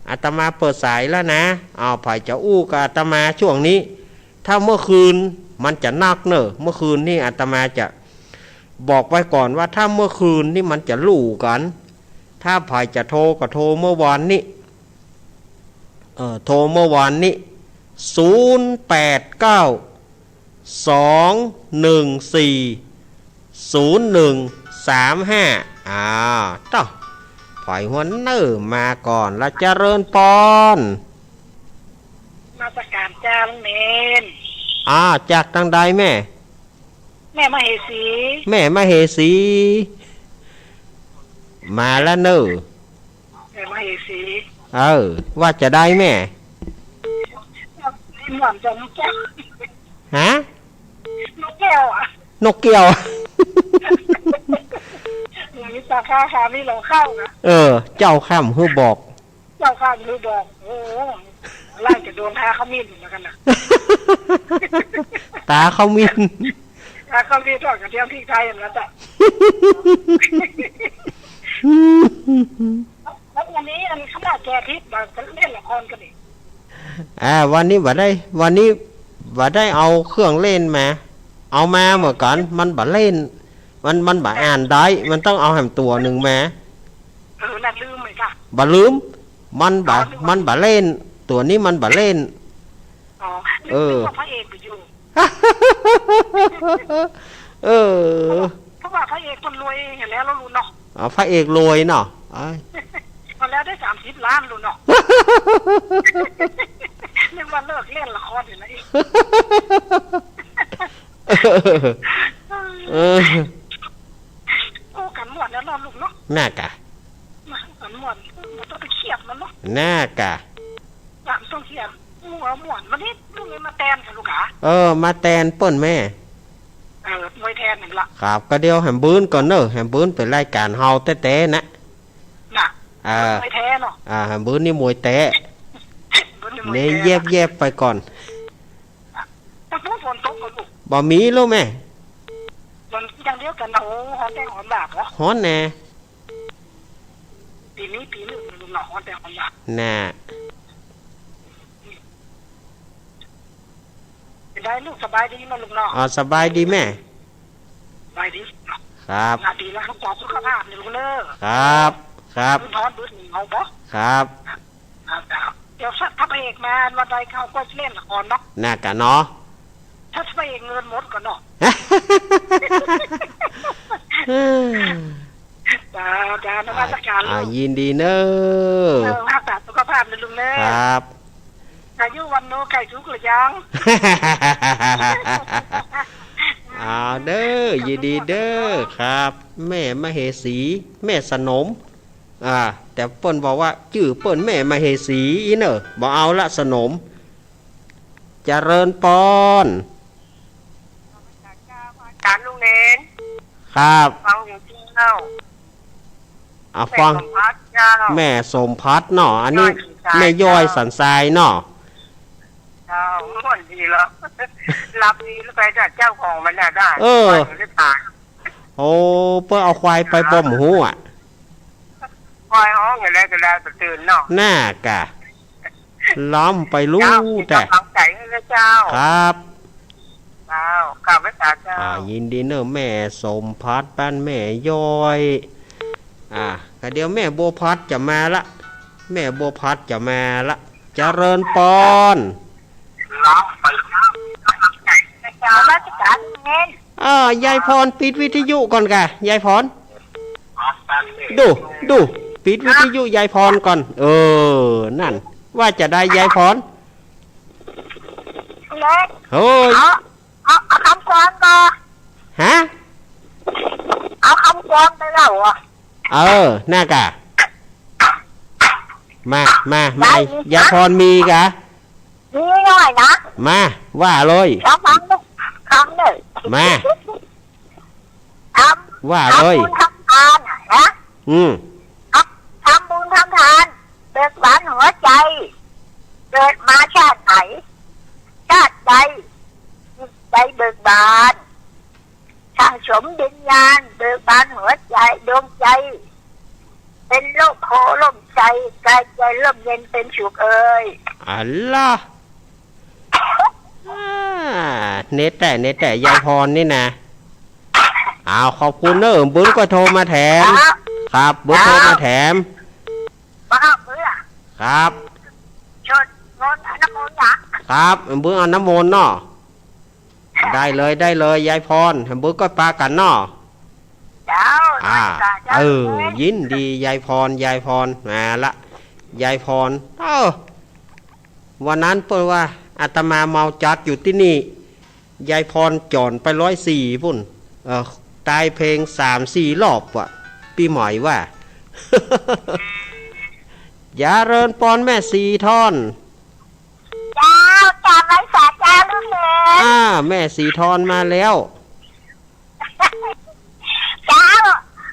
อาตมาเปิดสายแล้วนะไผจะกับอาตมาช่วงนี้ถ้าเมื่อคืนมันจะนักเนอะเมื่อคืนนี่อาตมาจะบอกไว้ก่อนว่าถ้าเมื่อคืนนี่มันจะลู่กันถ้าไผจะโทรก็โทรเมื่อวานนี้โทรเมื่อวานนี้0892140135ต่อปล่อยหัวเนื้อมาก่อนแล้วเจริญปอนมาสการจ้าลุงเนนจากทางใดแม่มาเหสี แม่มาเหสีมาแล้วเนื้อแม่มาเหสีว่าจะได้แม่หม่อนจะนกแก้วฮะนกแก้วอ่ะนกเกี่ยวมีตาขามีหลงเข้านะเจ้าข้ามฮือบอกเจ้าข้ามฮือบอกโอ้ไล่จะโดนตาเขามีนเหมือนกันนะตาเขามีนตาเขามีนทอดกระเทียมพริกไทยแล้วจ้ะแล้ววันนี้ขนาดแกทิพย์มาเล่นละครกันอีกวันนี้ว่าได้เอาเครื่องเล่นมาเอามาเหมือนกันมันบ่เล่นมันบ่อ่านได้มันต้องเอาแหมตัวหนึ่งมาน่าลืมไหมคะบ่ลืมมันบ่เล่นตัวนี้มันบ่เล่นพระเอกไปอยู่เพราะว่าพระเอกคนรวยเห็นแล้วเรารู้เนาะพระเอกรวยเนาะตอนแล้วได้30 ล้านรู้เนาะเรียกว่าเลิกเล่นละครอยู่นะกันหมดแล้วเราลูกเนาะน่ากะกันหมดมันต้องไปเครียดมันเนาะน่ากะต้องเครียดหมดวันนี้ลูกมาแตนค่ะลูกมาแตนเปิ้นแม่มวยแทนหนึ่งละครับก็เดียวแหมบื้นก่อนเนอะแหมบื้นเป็นรายการเฮาแต้ๆนะมวยแทนเนาะแหมบื้นนี่มวยแตะเนี่ยแยบไปก่อนถ้าฝนตกก็ลูกบ่มีแล้วแม่มันอย่างเดียวกันนะฮอนแต่ฮอนบากเหรอฮอนแน่ปีนี้ปีนึงมันหนอฮอนแต่ฮอนบากน่ะได้ลูกสบายดีมั้ยลูกเนาะสบายดีแม่สบายดีครับดีแล้วเขาบอกสุขภาพนี่ลูกเด้อครับทอนบึ้ดเอาบ่ครับเดี๋ยวถ้าพระเอกมาวันใดเขาก็เล่นละครเนาะน่ากะเนาะถ้าพระเอกเงินหมดก็เนาะจ้านมัสการลูกยินดีเนอะรักษาสุขภาพนะลุงเนอะครับอายุวันโนไก่ทุกหรือยังเด้อยินดีเด้อครับแม่มเหสีแม่สนมแต่เปิ้นบอกว่าชื่อเปิ้นแม่มเหสีอีเนอะบอกเอาละสนมเจริญปอนการลุงเนนครับฟังอยู่ที่เล่าฟังแม่สมพัดเนาะอันนี้แม่ย่อยสันทรายเนาะเมื่อวัน ดีแล้วรับดีแล้วไปจากเจ้าของมันน่ะได้ได้ตาย โอ้เพื่อเอาควายไปบ่มหูอ่ะ คอยห้องอย่างไรก็แล้วแต่ตื่นเนาะ น่ากะล้อมไปรู้แต่ ฟังใจให้เจ้า ครับ เจ้าข้าพเจ้าเจ้า ยินดีเนอะแม่สมพัดบ้านแม่ย้อยก็เดี๋ยวแม่โบพัดจะมาละแม่โบพัดจะมาละเจริญปอน ล้อมไปแล้วฟังใจให้เจ้าราชการเงิน ยายพรปิดวิทยุก่อนกะยายพรดูปิดวิทยุยายพรก่อนนั่นว่าจะได้ยายพร เล็ก เฮ้ยเอาคำกรก่อน ฮะเอาคำกรไปแล้วอ่ะน่ากะมายายพรมีกะมีหน่อยนะมาว่าเลยฟังดูมาว่าเลย ทำบุญทำทานนะทำบุญทำทานเบิกบานหัวใจเกิดมาชาติไหนชาติใดใจเบิกบานสร้างสมดินญาณเบิกบานหัวใจดวงใจเป็นโลกโพล่มใจกายใจร่มเย็นเป็นสุขเอ่ยอัลลอฮ์เนแต่ยายพรนี่นะขอบคุณเนอะบุญก็โทรมาแถมครับบุญโทรมาแถมครับชดงนน้ำมนต์ครับบุญเอาน้ำมนต์เนาะได้เลยยายพรบุญก็ปากันเนาะยินดียายพรมาละยายพรวันนั้นเปิดว่าอาตมาเมาจัดอยู่ที่นี่ยายพรจอนไป104พุ่นตายเพลง3-4 รอบว่ะปีใหม่ว่า อย่าเรินปอนแม่สีท่อนเจ้าจำไว้สาเจ้าลูกเอ๋ยแม่สีทอนมาแล้วเจ้า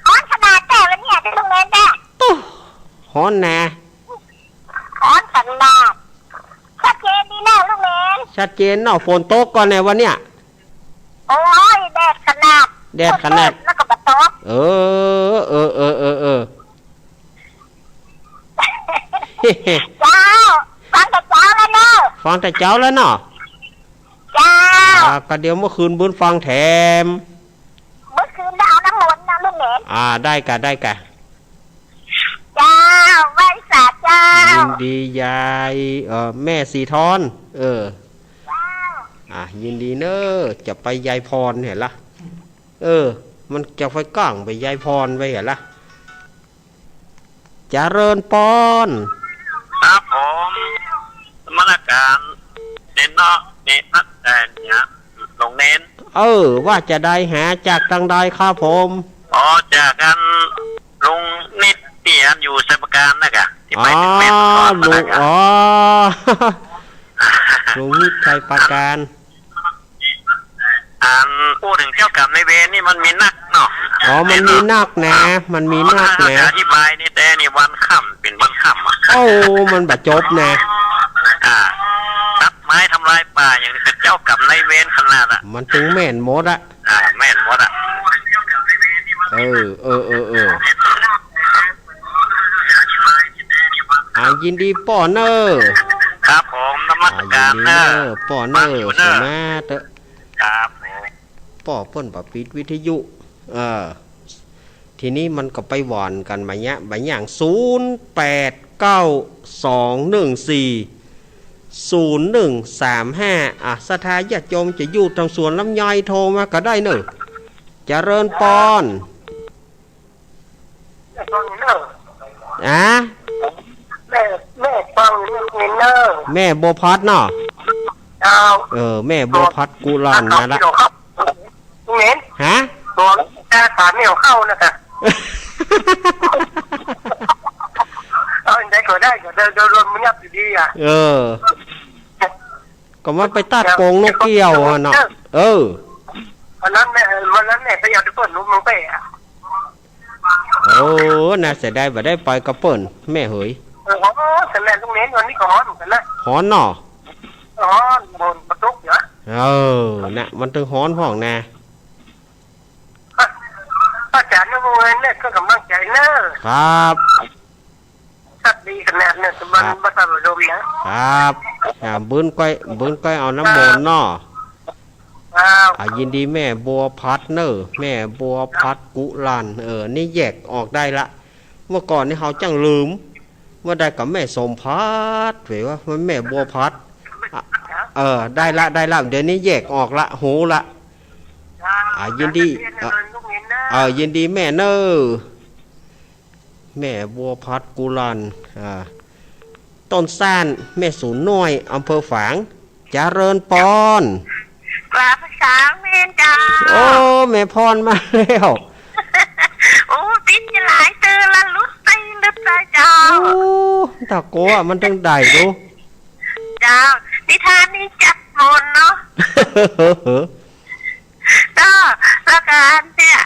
ฮ้อนขนาดแต่วันนี้จะลูกเอ๋แน่ฮ้อนนะฮ้อนขนาดชัดเจนดีแน่ลูกเอ๋ชัดเจนเนาะฝนตกก่อนในวันเนี้ยโอ้ยแดดขนาดแล้วก็บะตกเออเจ้าฟังแต่เจ้าแล้วเนาะเจ้าก็เดี๋ยวเมื่อคืนบุญฟังแถมเมื่อคืนได้เอาน้ำมนต์นะลูกเอ๋ได้กะเจ้าไว้สาเจ้ายินดียายแม่สีทอนยินดีเนอะจะไปยายพรเห็นละมันจะไฟก้างไปยายพรไปเห็นละเจริญปอนครับผมสมณการเน้นเนาะเน้นพักเนี่ยลงเน้นว่าจะได้หาจากทางใดครับผมจากกันลุงนิดเตียนอยู่สมการนะกะที่ไปถึงเม็ดลุงลุงนิดชัยประการพูดถึงเจ้ากรรมในเวรนี่มันมีนักเนาะมันมีนักนะอธิบายนี่แต่นี่วันค่ำเป็นวันค่ำมันบาดจบนะตัดไม้ทำลายป่าอย่างนี้เป็นเจ้ากรรมในเวรขนาดมันถึงแม่นหมดแม่นหมดยินดีป้อเนอครับผมนมัสการเนอป้อเนอสมาเตครับป้อเปิ้นปะปิดวิทยุทีนี้มันก็ไปหวานกันมาเนี้ยใบอย่าง0892140135ศรัทธาญาติโยมจะอยู่ทางสวนลำไยโทรมาก็ได้เนอะเจริญปอนแม่ฟังเรื่องเนอแม่โบพัดเนาะแม่โบพัดกุลานมาละเน้นตัวแค่ขาเหนียวเข้านะคะได้ก็ได้ก็เดินมันยับอยู่ดีก็มันไปตัดโกงนกเกี้ยวเนาะวันนั้นแม่ไปอยากจะเปิดลูกน้องเป้น่าเสียดายบ่ได้ไปกับเปิ้นแม่เหยแต่แม่ลูกเน้นวันนี้ก็ฮ้อนกันนะฮ้อนเนาะฮ้อนบนประตู น่ะมันถึงฮ้อนพ่องนะ อาจารย์นโมเนี่ยก็กำลังใจเนอะ ครับ สักดีขนาดเนี่ยสมันบัตรดมนะครับบืนก้อยเอาน้ำมนต์เนาะ ยินดีแม่บัวพัดเนอแม่บัวพัดกุลันนี่แยกออกได้ละเมื่อก่อนนี่เขาจังลืมว่าได้กับแม่สมพัดหรือว่ามันแม่บัวพัดได้ละเดี๋ยวนี้แยกออกละหูละยินดียินดีแม่เนอแม่บัวพัดกุลันต้นซ่านแม่ศูนย์น้อยอำเภอฝางเจริญปอนกราบภาษาเมนจ้าโอ้แม่พรมาแล้วโอ้ติดหลายเตือละลุดไปลึกใจเจ้าโอ้ตะโกะมันตั้งได้ดูเจ้านิทานนี้จัดมนเนาะก็ละกันเนี่ย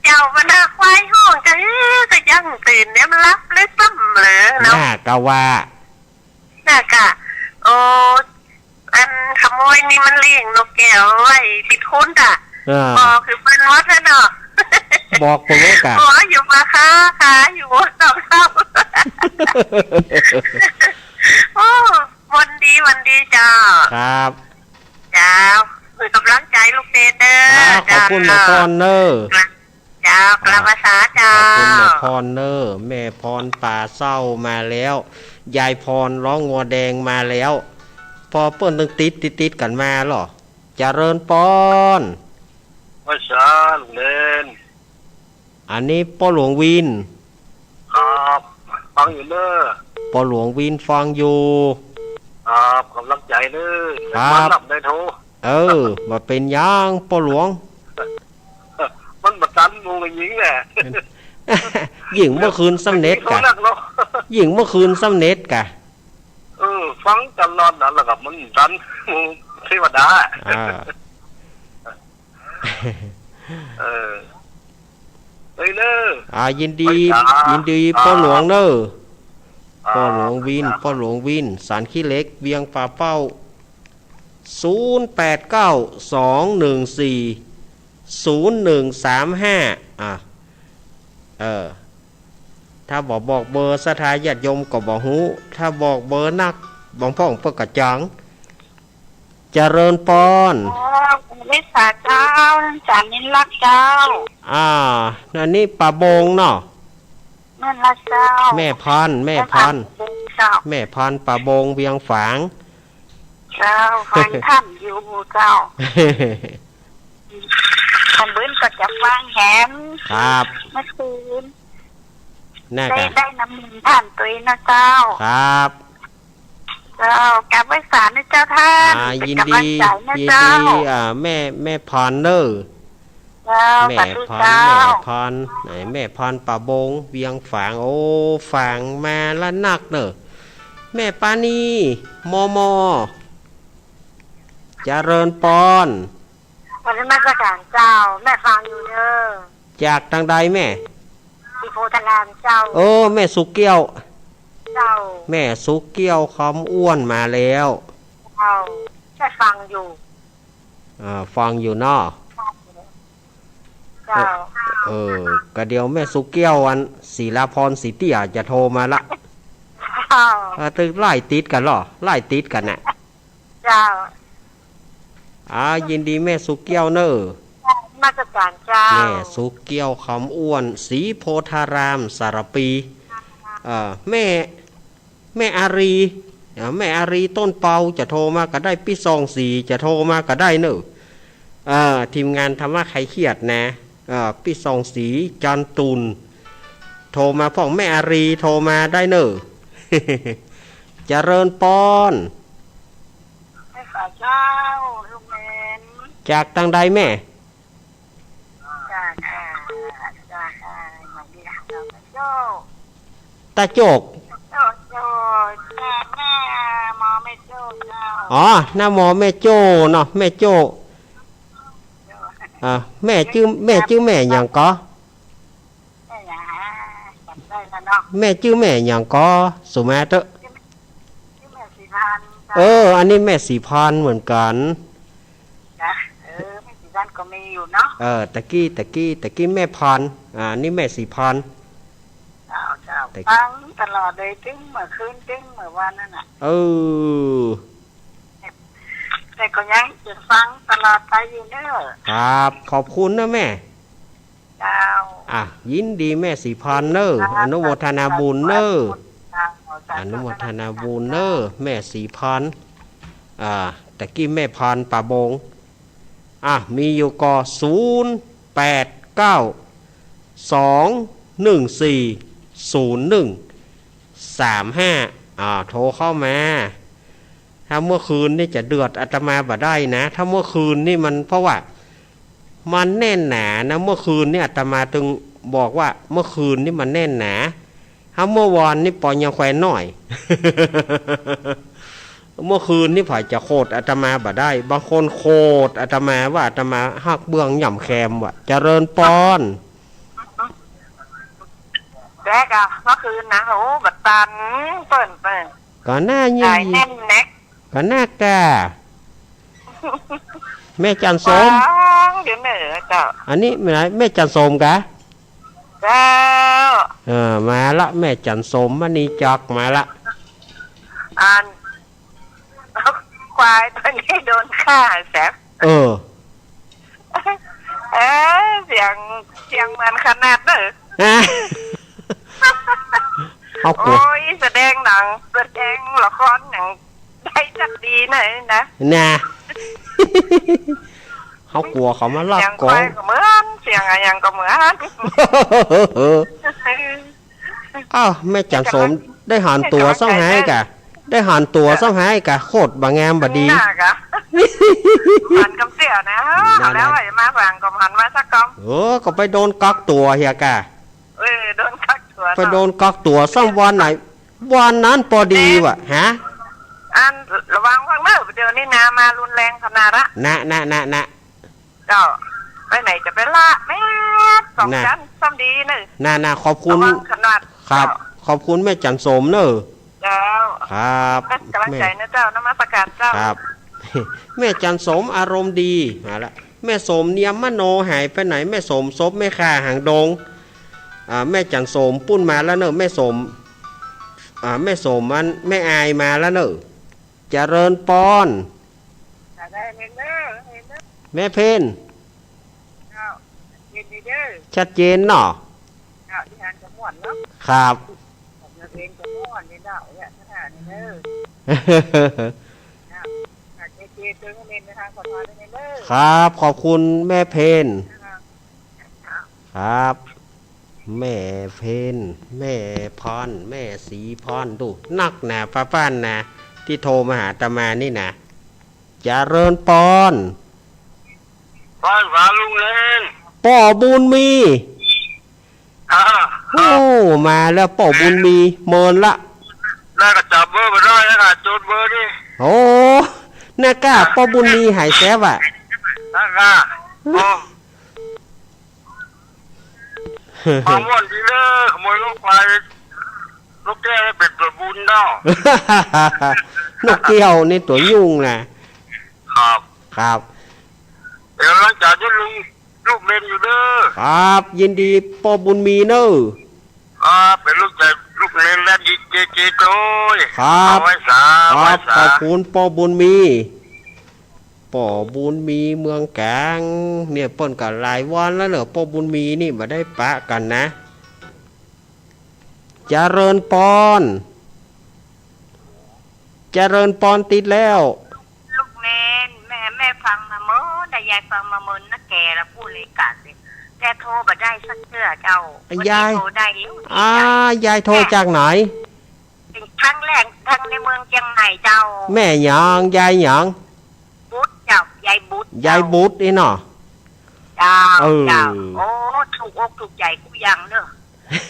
เจ้าบรรดาควายห้องก็ยังตื่นเนี่ยมันรับเลยซ้ำเลยเนาะน่ากะว่าน่ากะโอ้อันขโมยนี่มันเลี้ยงนกแก้วไว้ติดคุ้นอ่ะบอกคือเป็นวัดแล้วเนาะบอกผมว่ากะบอกอยู่มาค้าอยู่สองเท่าโอ้วันดีจ้าครับจ้าคือกำลังใจลูกเนเตอร์ขอบคุณแม่พรเนอร์จ้ากลับภาษาจ้าขอบคุณแม่พรเนอร์แม่พรป่าเศร้ามาแล้วยายพรร้องงัวแดงมาแล้วพอเปิ้นต้องติดกันมาหรอเจริญปอนภาษาลุงเล่นอันนี้พ่อหลวงวินครับฟังอยู่เนอะพ่อหลวงวินฟังอยู่ครับกำลังใจเนอะครับรับได้โทมาเป็นย่างพ่อหลวงมันบัดตันงูกับหญิงแหละหญิงเมื่อคืนซ้ำเน็ตกะหญิงเมื่อคืนซ้ำเน็ตกะฟังตลอดนั่นแหละครับมันตันงูเทวดาเฮ้ยเนอะยินดีพ่อหลวงเนอะพ่อหลวงวินสารขี้เล็กเวียงป่าเป้า0892140135ถ้าบอกเบอร์สถาญาติโยมก็บอกฮู้ถ้าบอกเบอร์นักบางพ่องเปิกกระจังเจริญปอนวิสาเจ้าจานินรักเจ้านั่นนี่ป่าบงเนาะนั่นละเจ้าแม่พันป่าบงเวียงฝางเจ้าฟังท่านอยู่เจ้าท่านเบิ้นก็จะฟังแหมครับเมื่อคืนได้น้ำมันท่านตัวนะเจ้าครับเจ้ากลับไว้ศาลนะเจ้าท่านยินดีแม่พันเนอร์แม่พันไหนแม่พันป่าบงเวียงฝางโอ้ฝางมาละนักเนอะแม่ปานีมเจริญปอนวันนี้มาจากการเจ้าแม่ฟังอยู่เนอะจากทางใดแม่ที่โพธารามเจ้าแม่สุกเกี้ยวเจ้าแม่สุกเกี้ยวคำอ้วนมาแล้วแม่ฟังอยู่ฟังอยู่เนาะเจ้าก็เดี๋ยวแม่สุกเกี้ยววันศิลาพรศรีเตี้ยจะโทรมาละตึกไล่ติดกันหรอไล่ติดกันน่ะเจ้ายินดีแม่สุกเกี้ยวเนอมาจากการเจ้าแม่สุกเกี้ยวคำอ้วนศรีโพธารามสารปีแม่อารีต้นเปาจะโทรมาก็ได้พี่ซองสีจะโทรมาก็ได้เนอะทีมงานธรรมะใครเครียดนะพี่ซองสีจันตุลโทรมาพ่องแม่อารีโทรมาได้เนอะเจริญปอนเจ้าลุงเมนจากทางใดแม่ตาโจกแม่หมอแม่โจหน้าหมอแม่โจเนาะแม่โจแม่ชื่อแม่หยังก็แม่ชื่อแม่หยังก็สุมาเตอ อันนี้แม่สีพันเหมือนกันนะแม่สีพันก็มีอยู่เนาะตะกี้แม่พันนี่แม่สีพันเจ้าฟังตลอดเลยตึ้งเมื่อคืนตึ้งเมื่อวันนั่นน่ะแต่ก็ยังจะฟังตลอดไปอยู่เนอะครับขอบคุณนะแม่เจ้ายินดีแม่สีพันเนอะอนุโมทนาบุญเนอะอนุโมทนาบุญเนอะแม่สีพันตะกี้แม่พันป่าบงมีอยู่ก็0892140135โทรเข้ามาถ้าเมื่อคืนนี่จะเดือดอาตมาบ่ได้นะถ้าเมื่อคืนนี่มันเพราะว่ามันแน่นหนานะเมื่อคืนนี่อาตมาจึงบอกว่าเมื่อคืนนี่มันแน่นหนาถ้าเมื่อวานนี่ปอยังแขวนหน่อย เมื่อคืนนี่ผ่าจะโคตรอาตมาบ่ได้บางคนโคตรอาตมาว่าอาตมาหักเบื้องหย่ำแคมว่ะเจริญปอนแรกเมื่อคืนนะโอ้บัดตันเปิ่นก่อนหน้ายี่แน่นแน็กก่อนหน้ากาแม่จันสมเดี๋ยวเหนือเจ้าอันนี้แม่จันสมกะเจ้ามาละแม่จันสมมันนี่จักมาละควายตัวนี้โดนฆ่าแสบเสียงมันขนาดเนอะโอ้ยแสดงหนังแสดงละครหนังได้จัดดีหน่อยนะเขากลัวเขามาลักกองเหมือนเสียงอะไรยังก็เหมือนแม่จันสมได้หันตัวซ่องหายกะได้หันตัวซ่องหายกะโคตรบางงามบดีหันกำเสียนะแล้วไอ้มาฝังก็หันมาสักกำก็ไปโดนกักตัวเฮียกะโดนกักตัวไปโดนกักตัวซ่องวันไหนวันนั้นพอดีว่ะฮะระวังฟังเนอะเดี๋ยวนี้นามารุนแรงขนาดละนะเจ้าไปไหนจะไปละแม่สองชั้นซ้ำดีเนอะขอบคุณครับขอบคุณแม่จันสมเนอะเจ้าครับกำลังใจนะเจ้านมัสการเจ้าครับแม่จันสมอารมณ์ดีมาละแม่สมเนียมมโนหายไปไหนแม่สมซบแม่ข่าหางดงแม่จันสมปุ้นมาแล้วเนอะแม่สมมันแม่อายมาแล้วเนอะเจริญปอนแม่เพนชัดเจนเนาะครับครับขอบคุณแม่เพนครับแม่เพนแม่พรแม่สีพรดูนักหนาป้านนะที่โทรมาหาตามานี่นะเจริญปอนบ้านฝาลุงเล่นป่อบุญมีมาแล้วป่อบุญมีเมินละน่าก็จับเบอร์มาได้นะจดเบอร์ดิน่ากล้าป่อบุญมีหายแซบอ่ะน่ากล้าขโมยดีเลยขโมยลูกควายลูกแก้วเป็ดตัวบุญเนาะนกเกี้ยวนี่ตัวยุ่งนะครับเดี๋ยวหลังจากที่ลูกเล่นอยู่เด้อครับยินดีป่อบุญมีเนอะเป็นลูกเล่นแล้วยิงเจโต้ยครับขอบคุณป่อบุญมีป่อบุญมีเมืองกลางเนี่ยเปิ้นกันหลายวันแล้วเนอะป่อบุญมีนี่มาได้ปะกันนะเจริญปอนติดแล้วลูกเนนแม่ฟังมาเมื่อแต่ยายฟังมาเมื่อนักแกแล้วพูดเลยกัดแกโทรมาได้สักเทื่อเจ้ายายโทรได้ยายโทรจากไหนครั้งแรกทางในเมืองเชียงใหม่เจ้าแม่หยังยายหยังบุ๊ดเจ้ายายบุ๊ดนี่เนาะเจ้าโอ้ถูกอกถูกใจกูยังเนอะ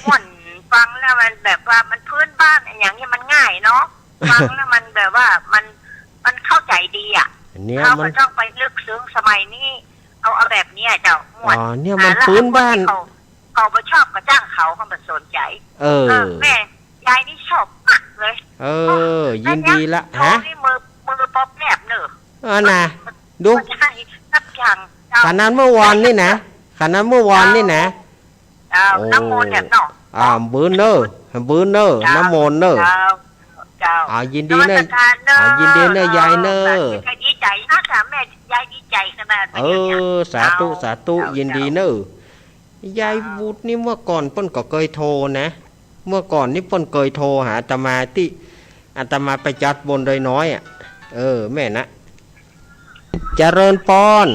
ม่วนฟังแล้วมันแบบว่ามันพื้นบ้านอย่างนี้มันง่ายเนาะฟังแล้วมันแบบว่ามันเข้าใจดีอ่ะเขาไม่ต้องไปลึกซึ้งสมัยนี้เอาแบบนี้เจ้าม่วนเนี่ยมันพื้นบ้านเขาไปชอบกระจ้างเขาไม่สนใจแม่ยายนี่ชอบมากเลยยินดีละฮะนี่มือ มือป๊อบแนบเนอะน่ะดูใช่สักอย่างขนาดเมื่อวานนี่นะขนาดเมื่อวานนี่นะน้ำมนต์เนี่ยเนาะบื้นเนอบื้นเนอน้ำมนต์เนอยินดีเนอยินดีเนอยายเนอดีใจนะค่ะแม่ยายดีใจขนาดสาธุสาธุยินดีเนอยายวุฒินี่เมื่อก่อนเปิ้นก็เคยโทรนะเมื่อก่อนนี่เปิ้นเคยโทรหาอาตมาที่อาตมาไปจัดบนโดยน้อยแม่นะเจริญปอน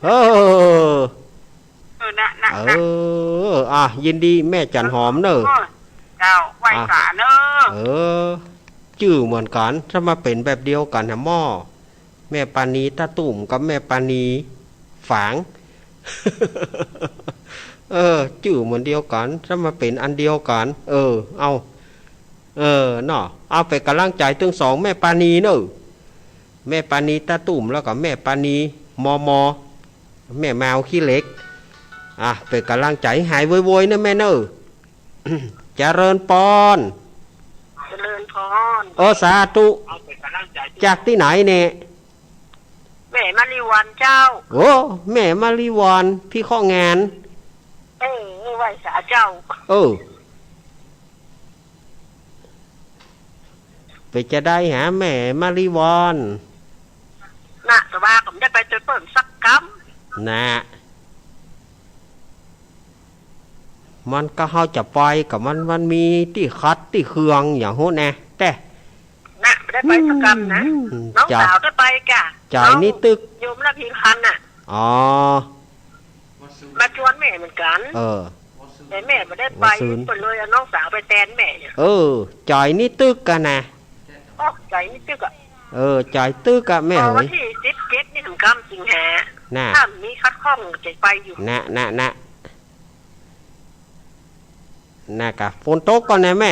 เออยินดีแม่จันหอมเนอะเจ้าไหวสาเนอะชื่อเหมือนกันถ้ามาเป็นแบบเดียวกันนะหม้อแม่ปานีตาตุ่มกับแม่ปานีฝางชื่อเหมือนเดียวกันถ้ามาเป็นอันเดียวกันเอาเนาะเอาไปกำลังใจถึงสองแม่ปานีเนอะแม่ปานีตาตุ่มแล้วก็แม่ปานีมอแม่แมวขี้เล็กไปกำลังใจหายโวยๆนะแม่เนอะเจริญปอนเจริญพรสาธุจากที่ไหนเนี่ยแม่มาริวันเจ้าแม่มาริวันพี่ข้องานไหวสาเจ้าไปจะได้หาแม่มาริวันน่ะสบายผมได้ไปเจอเปิ่งสักคำน่ะมันก็เขาจะไปกับมันมีที่คัดที่เครื่องอย่างโหแน่แต่น่ะไม่ได้ไปสักคำนะน้องสาวได้ไปกะจ่ายนี่ตึกโยมละพิงคันน่ะมาชวนแม่เหมือนกันแต่แม่ไม่ได้ไปไปเลยน้องสาวไปแทนแม่เนี่ยจ่ายนี่ตึกกันนะจ่ายนี่ตึกอ่ะจ่ายตึกอะแม่เฮ้ยวันที่17นี่ถึงคำสิงหาถ้ามีคัดข้องจะไปอยู่น่ะกะฝนตกก่อนนะแม่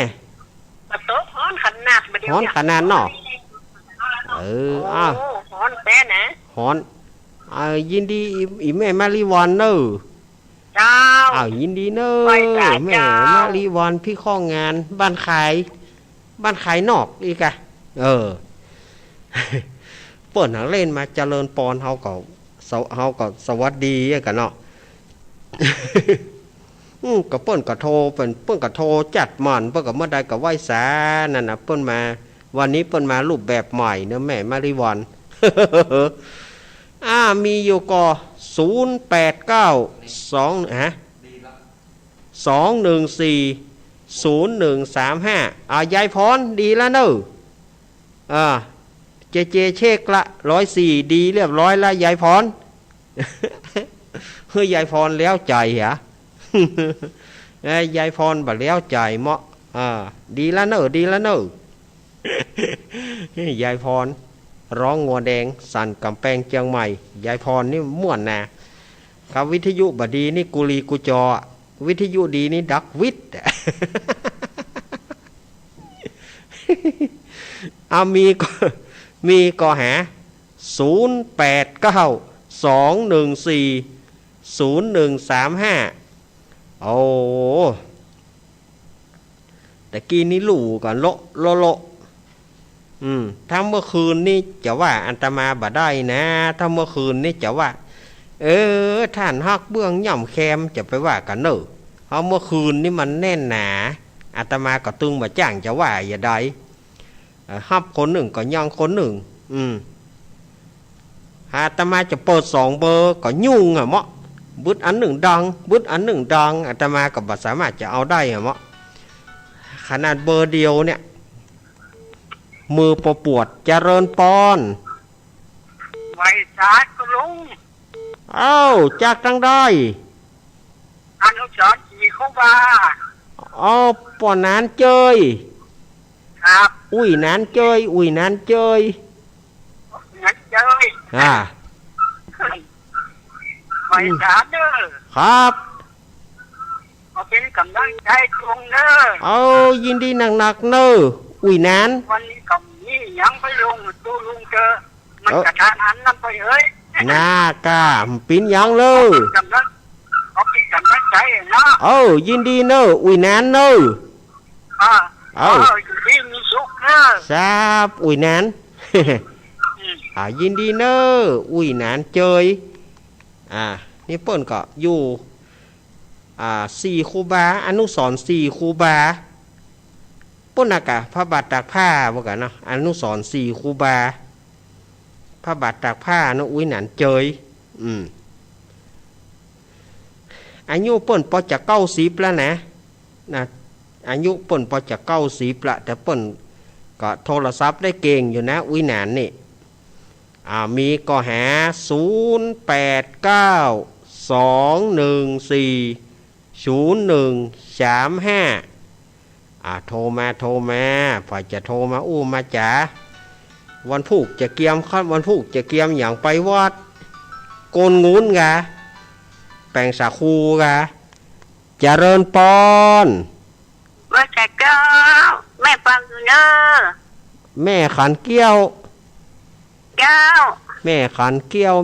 ตกฮ้อนขนาดฮ้อนขนาดเนาะฮ้อนแต่นะฮ้อนยินดีอีแม่มาริวันเนอะเจ้ายินดีเนอะแม่มาริวันพี่ข้องานบ้านขายนอกอีกอะเปิดหนังเล่นมาเจริญปอนเฮาก็สวัสดีกันเนาะก็เปิ้นก็โทรเปิ้นก็โทรจัดมันเปิ้นก็เมื่อใดก็ไหว้สานั่นน่ะเปิ้นมาวันนี้เปิ้นมารูปแบบใหม่เนอะแม่มาริวันมีอยู่ก็214 0135ยายพรดีแล้วเนอะเจเช็คละ104ดีเรียบร้อยแล้วยายพรยายพรแล้วใจเหรอยายพรบัดแล้วใจเหมาะดีแล้วเนอะยายพรร้องงัวแดงสั่นกำแพงเชียงใหม่ยายพรนี่ม่วนนะครับวิทยุบดีนี่กุลีกุจอวิทยุดีนี่ดักวิทย์มีก็หา0892140135แต่กี้นี้หลู่กันโลถ้าเมื่อคืนนี่จะว่าอันตมาบ่ได้นะถ้าเมื่อคืนนี่จะว่าท่านฮักเบื้องย่ำแคมจะไปว่ากันเนอะเพราะเมื่อคืนนี่มันแน่นหนาอัตมาก็ตึงมาจ้างจะว่าอย่าใดฮับคนหนึ่งก็ย่างคนหนึ่งอาตมาจะเปิด2 เบอร์ก็ยุ่งเหมาะบึดอันหนึ่งดังอาตมาก็บ่สามารถจะเอาได้เหมาะขนาดเบอร์เดียวเนี่ยมือปวดเจริญปอนไว้สาธุลุงจากทางได้อนุสรณ์ขี่เข้ามาปอนานเจยครับนานเจยนั้นเจยไว้สาเด้อครับเป็นกำลังใจตรงเนอะยินดีหนักเนอะนานวันนี้กับนี่ยังไปลงตู้ลุงเจอมันกระทานอันนั้นไปน่ากาปิ้นยังเลยกำลังใจเนาะยินดีเนอะนานเนอะดีมีสุขเนอะทราบนานยินดีเนอะนานเจยนี่เปิ้นก็อยู่4 ครูบาอนุสรณ์4 ครูบาปุ่นอากาพระบาทตากผ้าบ่กันเนาะอนุสรณ์4 ครูบาพระบาทตากผ้าเนาะหนานเจยอายุเปิ้นพอจะ90แล้วนะอายุเปิ้นพอจะ90ละแต่เปิ้นก็โทรศัพท์ได้เก่งอยู่นะนานนี่ มีก็หา0892140135โทรมาฝ่ายจะโทรมาอู้มาจ๋าวันพุกจะเกียมครับวันพุกจะเกียมอย่างไปวัดโกนงูนกะแปลงสาคูกะเจริญปอนว่าจะเจ้าแม่ฟังอยู่เนอแม่ขันเกี้ยวเจ้าแม่ขันเกี้ยว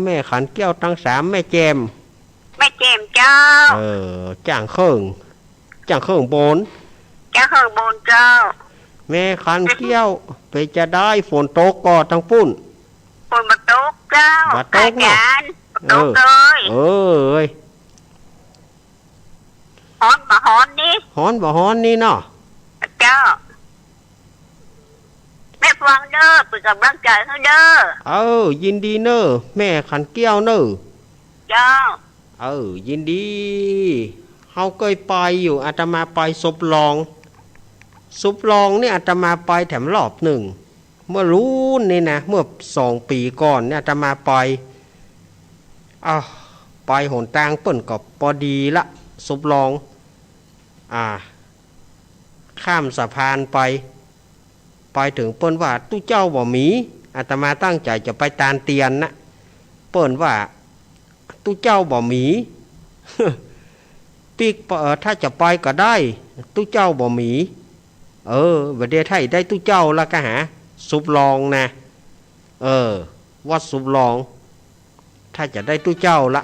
ทั้ง3แม่แจมเจ้าจ้างเครื่องบนเจ้าแม่ขันเกี้ยวไปจะได้ฝนตกก่อทั้งปุ้นฝนมาตกเจ้ามาตกเนาะตกเลยฮ้อนบ่ฮ้อนนี่เนาะเจ้าแม่ฟังเด้อเป็นกำลังใจให้เด้อยินดีเนอะแม่ขันเกี้ยวเนอะเจ้ายินดีเฮาเคยไปอยู่อาตมาไปซุปลองนี่อาตมาไปแถมรอบหนึ่งเมื่อรู้นี่นะเมื่อ2 ปีก่อนเนี่ยอาตมาไปหนทางเปิ้นก็พอดีละซุปลองข้ามสะพานไปถึงเปิ้นว่าตู้เจ้าบ่มีอาตมาตั้งใจจะไปตานเตียนนะเปิ้นว่าตู้เจ้าบ่มีปีกถ้าจะไปก็ได้ตู้เจ้าบ่มีประเดี๋ยวไทยได้ตู้เจ้าแล้วก็หาซุปลองนะวัดซุปลองถ้าจะได้ตู้เจ้าละ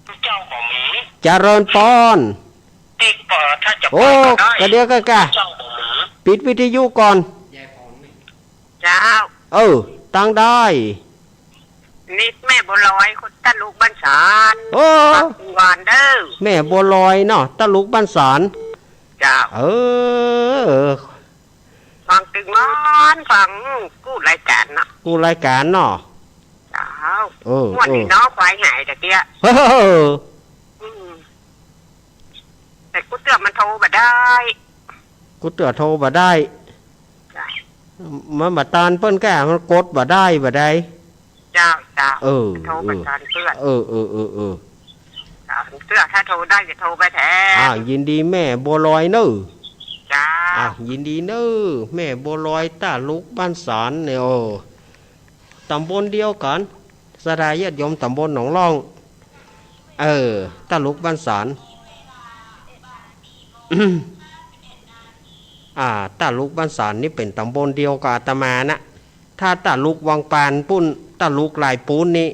ตู้เจ้าบ่มีเจริญปอนปีกถ้าจะไปก็ได้กระเดียวกะปิดวิทยุก่อนเจ้าตั้งได้นิดแม่บัวลอยคนตะลุกบ้านสารหวานเด้อแม่บัวลอยเนาะตะลุกบ้านสารเจ้าฟังตึงมันฟังกู้รายการเนาะเนาะเจ้าวันนี้น้องควายหายแต่เกี้ยแต่กูเตือนมันโทรมาได้มันมาตานเปิ้นแก่มันกดบ่ได้เจ้าโทรมาตานเพื่อนเสื้อถ้าโทรได้จะโทรไปแทนยินดีแม่บัวลอยเนอะจ้ายินดีเนอะแม่บัวลอยตาลุกบ้านสารเนี่ยตำบลเดียวกันสดายญาติโยมตำบลหนองล่องตาลุกบ้านสารตาลุกบ้านสารนี่เป็นตำบลเดียวกับอาตมานะถ้าตาลุกวังปานปุ้นตาลุกลายปูนนี่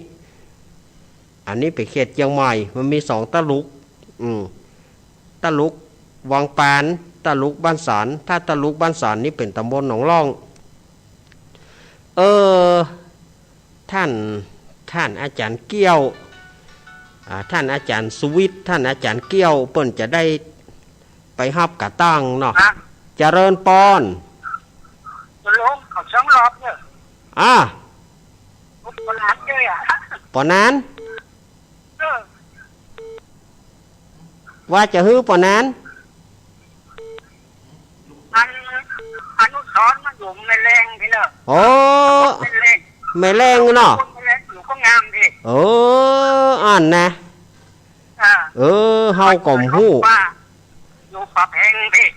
อันนี้ไปเขตเชียงใหม่มันมี2ตาลุกตาลุกวังปานตาลุกบ้านสารถ้าตาลุกบ้านสารนี่เป็นตำบลหนองล่องท่านอาจารย์เกี้ยวท่านอาจารย์สวิทท่านอาจารย์เกี้ยวเปิ้นจะได้ไปฮับกะตั้งเนาะเจริญปอนลงเขาช่องรอบเนี่ยปนนั้นเลยปนนั้นว่าจะฮื้อปนนั้นอนุสรณ์มันอยู่ไม่แรงพี่เนอะไม่แรงเนาะอยู่ก็งามพี่อ่านนะเฮาก่อมหู้อยู่ฝาแพงพี่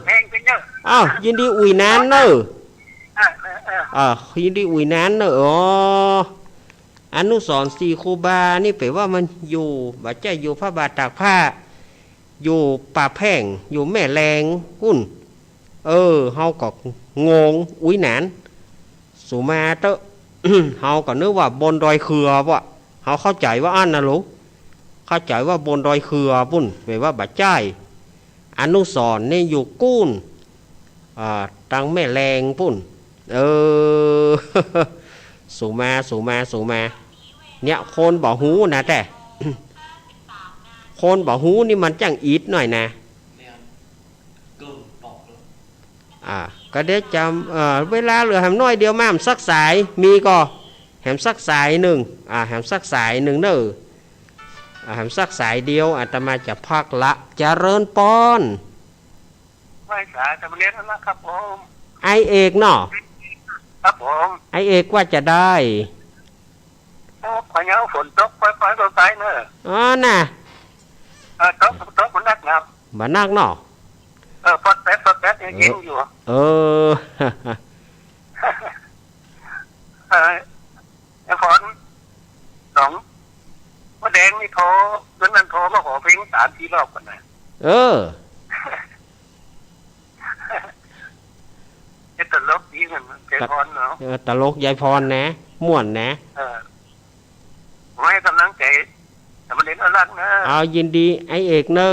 แพงพี่เนอะยินดีอุ่ยนานเนอะยินดีอุ่ยนานเนอะอนุสรณ์สีครูบานี่แปลว่ามันอยู่บาดใจอยู่พระบาทตากผ้าอยู่ป่าแพ่งอยู่แม่แรงหุ่นเฮาก็งงอุ้ยหนานสุมาเตอะ เฮาก็นึกว่าบนดอยเคือวะเฮาเข้าใจว่าอันนะลูกเข้าใจว่าบนดอยเคือปุ่นแปลว่าบาดใจอนุสรณ์นี่อยู่กุ้นตังแม่แรงปุ่นสุมาเนี่ยคนบ่หูนะแต่คนบ่หูนี่มันจังอีดหน่อยนะก็เดี๋ยวจำเวลาเหลือแหมน้อยเดียวมาแหมสักสายมีก็แหมสักสายหนึ่งแหมสักสายหนึ่งเนอะแหมสักสายเดียวอาตมาจะพักละเจริญปอนไม่สายจะเรียนแล้วครับผม ไอเอกเนาะ ครับผม ไอเอกว่าจะได้พอเนี้ยฝนตกปล่อยๆไปเนอะอ๋อน่ะตกมันนักหนา บ่นักเนาะพอดแป๊ดยังยิงอยู่ไอ้ฝนสองมะแดงนี่โทรจนนั้นโทรมาขอเพลง3-4 รอบกันนะตลกดีมันยายพรเนาะตลกยายพรนะม่วนนะให้กำลังใจแต่มันเล่นน่ารักนะเอายินดีไอเอกเนอ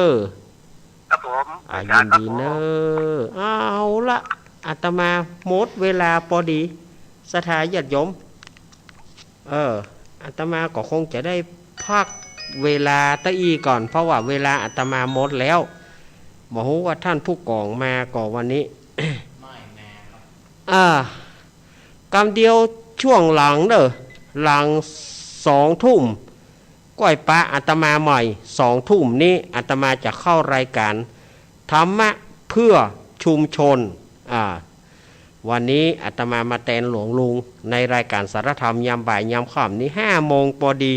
ครับผมยินดีเนอเอาละอาตมาหมดเวลาพอดีสถาญาติโยมอาตมาก็คงจะได้พักเวลาตะอีก่อนเพราะว่าเวลาอาตมาหมดแล้วบอกว่าท่านผู้กองมาก่อวันนี้กำเดียวช่วงหลังเด้อหลัง2 ทุ่มก้อยปลาอาตมาใหม่2 ทุ่มนี้อาตมาจะเข้ารายการธรรมะเพื่อชุมชนวันนี้อาตมาแตนหลวงลุงในรายการสารธรรมยามบ่ายยามค่ำนี้5 โมงพอดี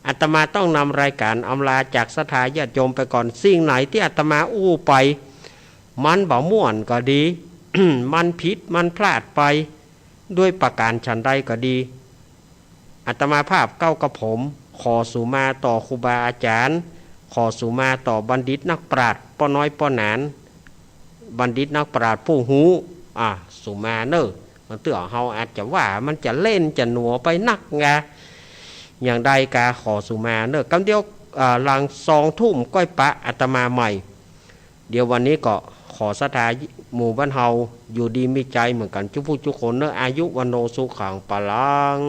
อาตมาต้องนำรายการอำลาจากสถาญาติโยมไปก่อนสิ่งไหนที่อาตมาอู้ไปมันบ่ม่วนก็ดี มันผิดมันพลาดไปด้วยประการฉันใดก็ดีอาตมาภาพเก้ากับผมขอสุมาต่อครูบาอาจารย์ขอสุมาต่อบัณฑิตนักปราชญ์ป้อน้อยป้อหนานบัณฑิตนักปราชญ์ผู้หูสุมาเนอะมันเตื่อเฮาอาจจะว่ามันจะเล่นจะหนัวไปนักไงอย่างใดกาขอสุมาเนอะกำเดียวหลัง2 ทุ่มก้อยปะอาตมาใหม่เดี๋ยววันนี้ก็ขอสถาหมู่บ้านเฮาอยู่ดีมีใจเหมือนกันทุกผู้ทุกคนเนอะอายุวันโนสุขังปะลัง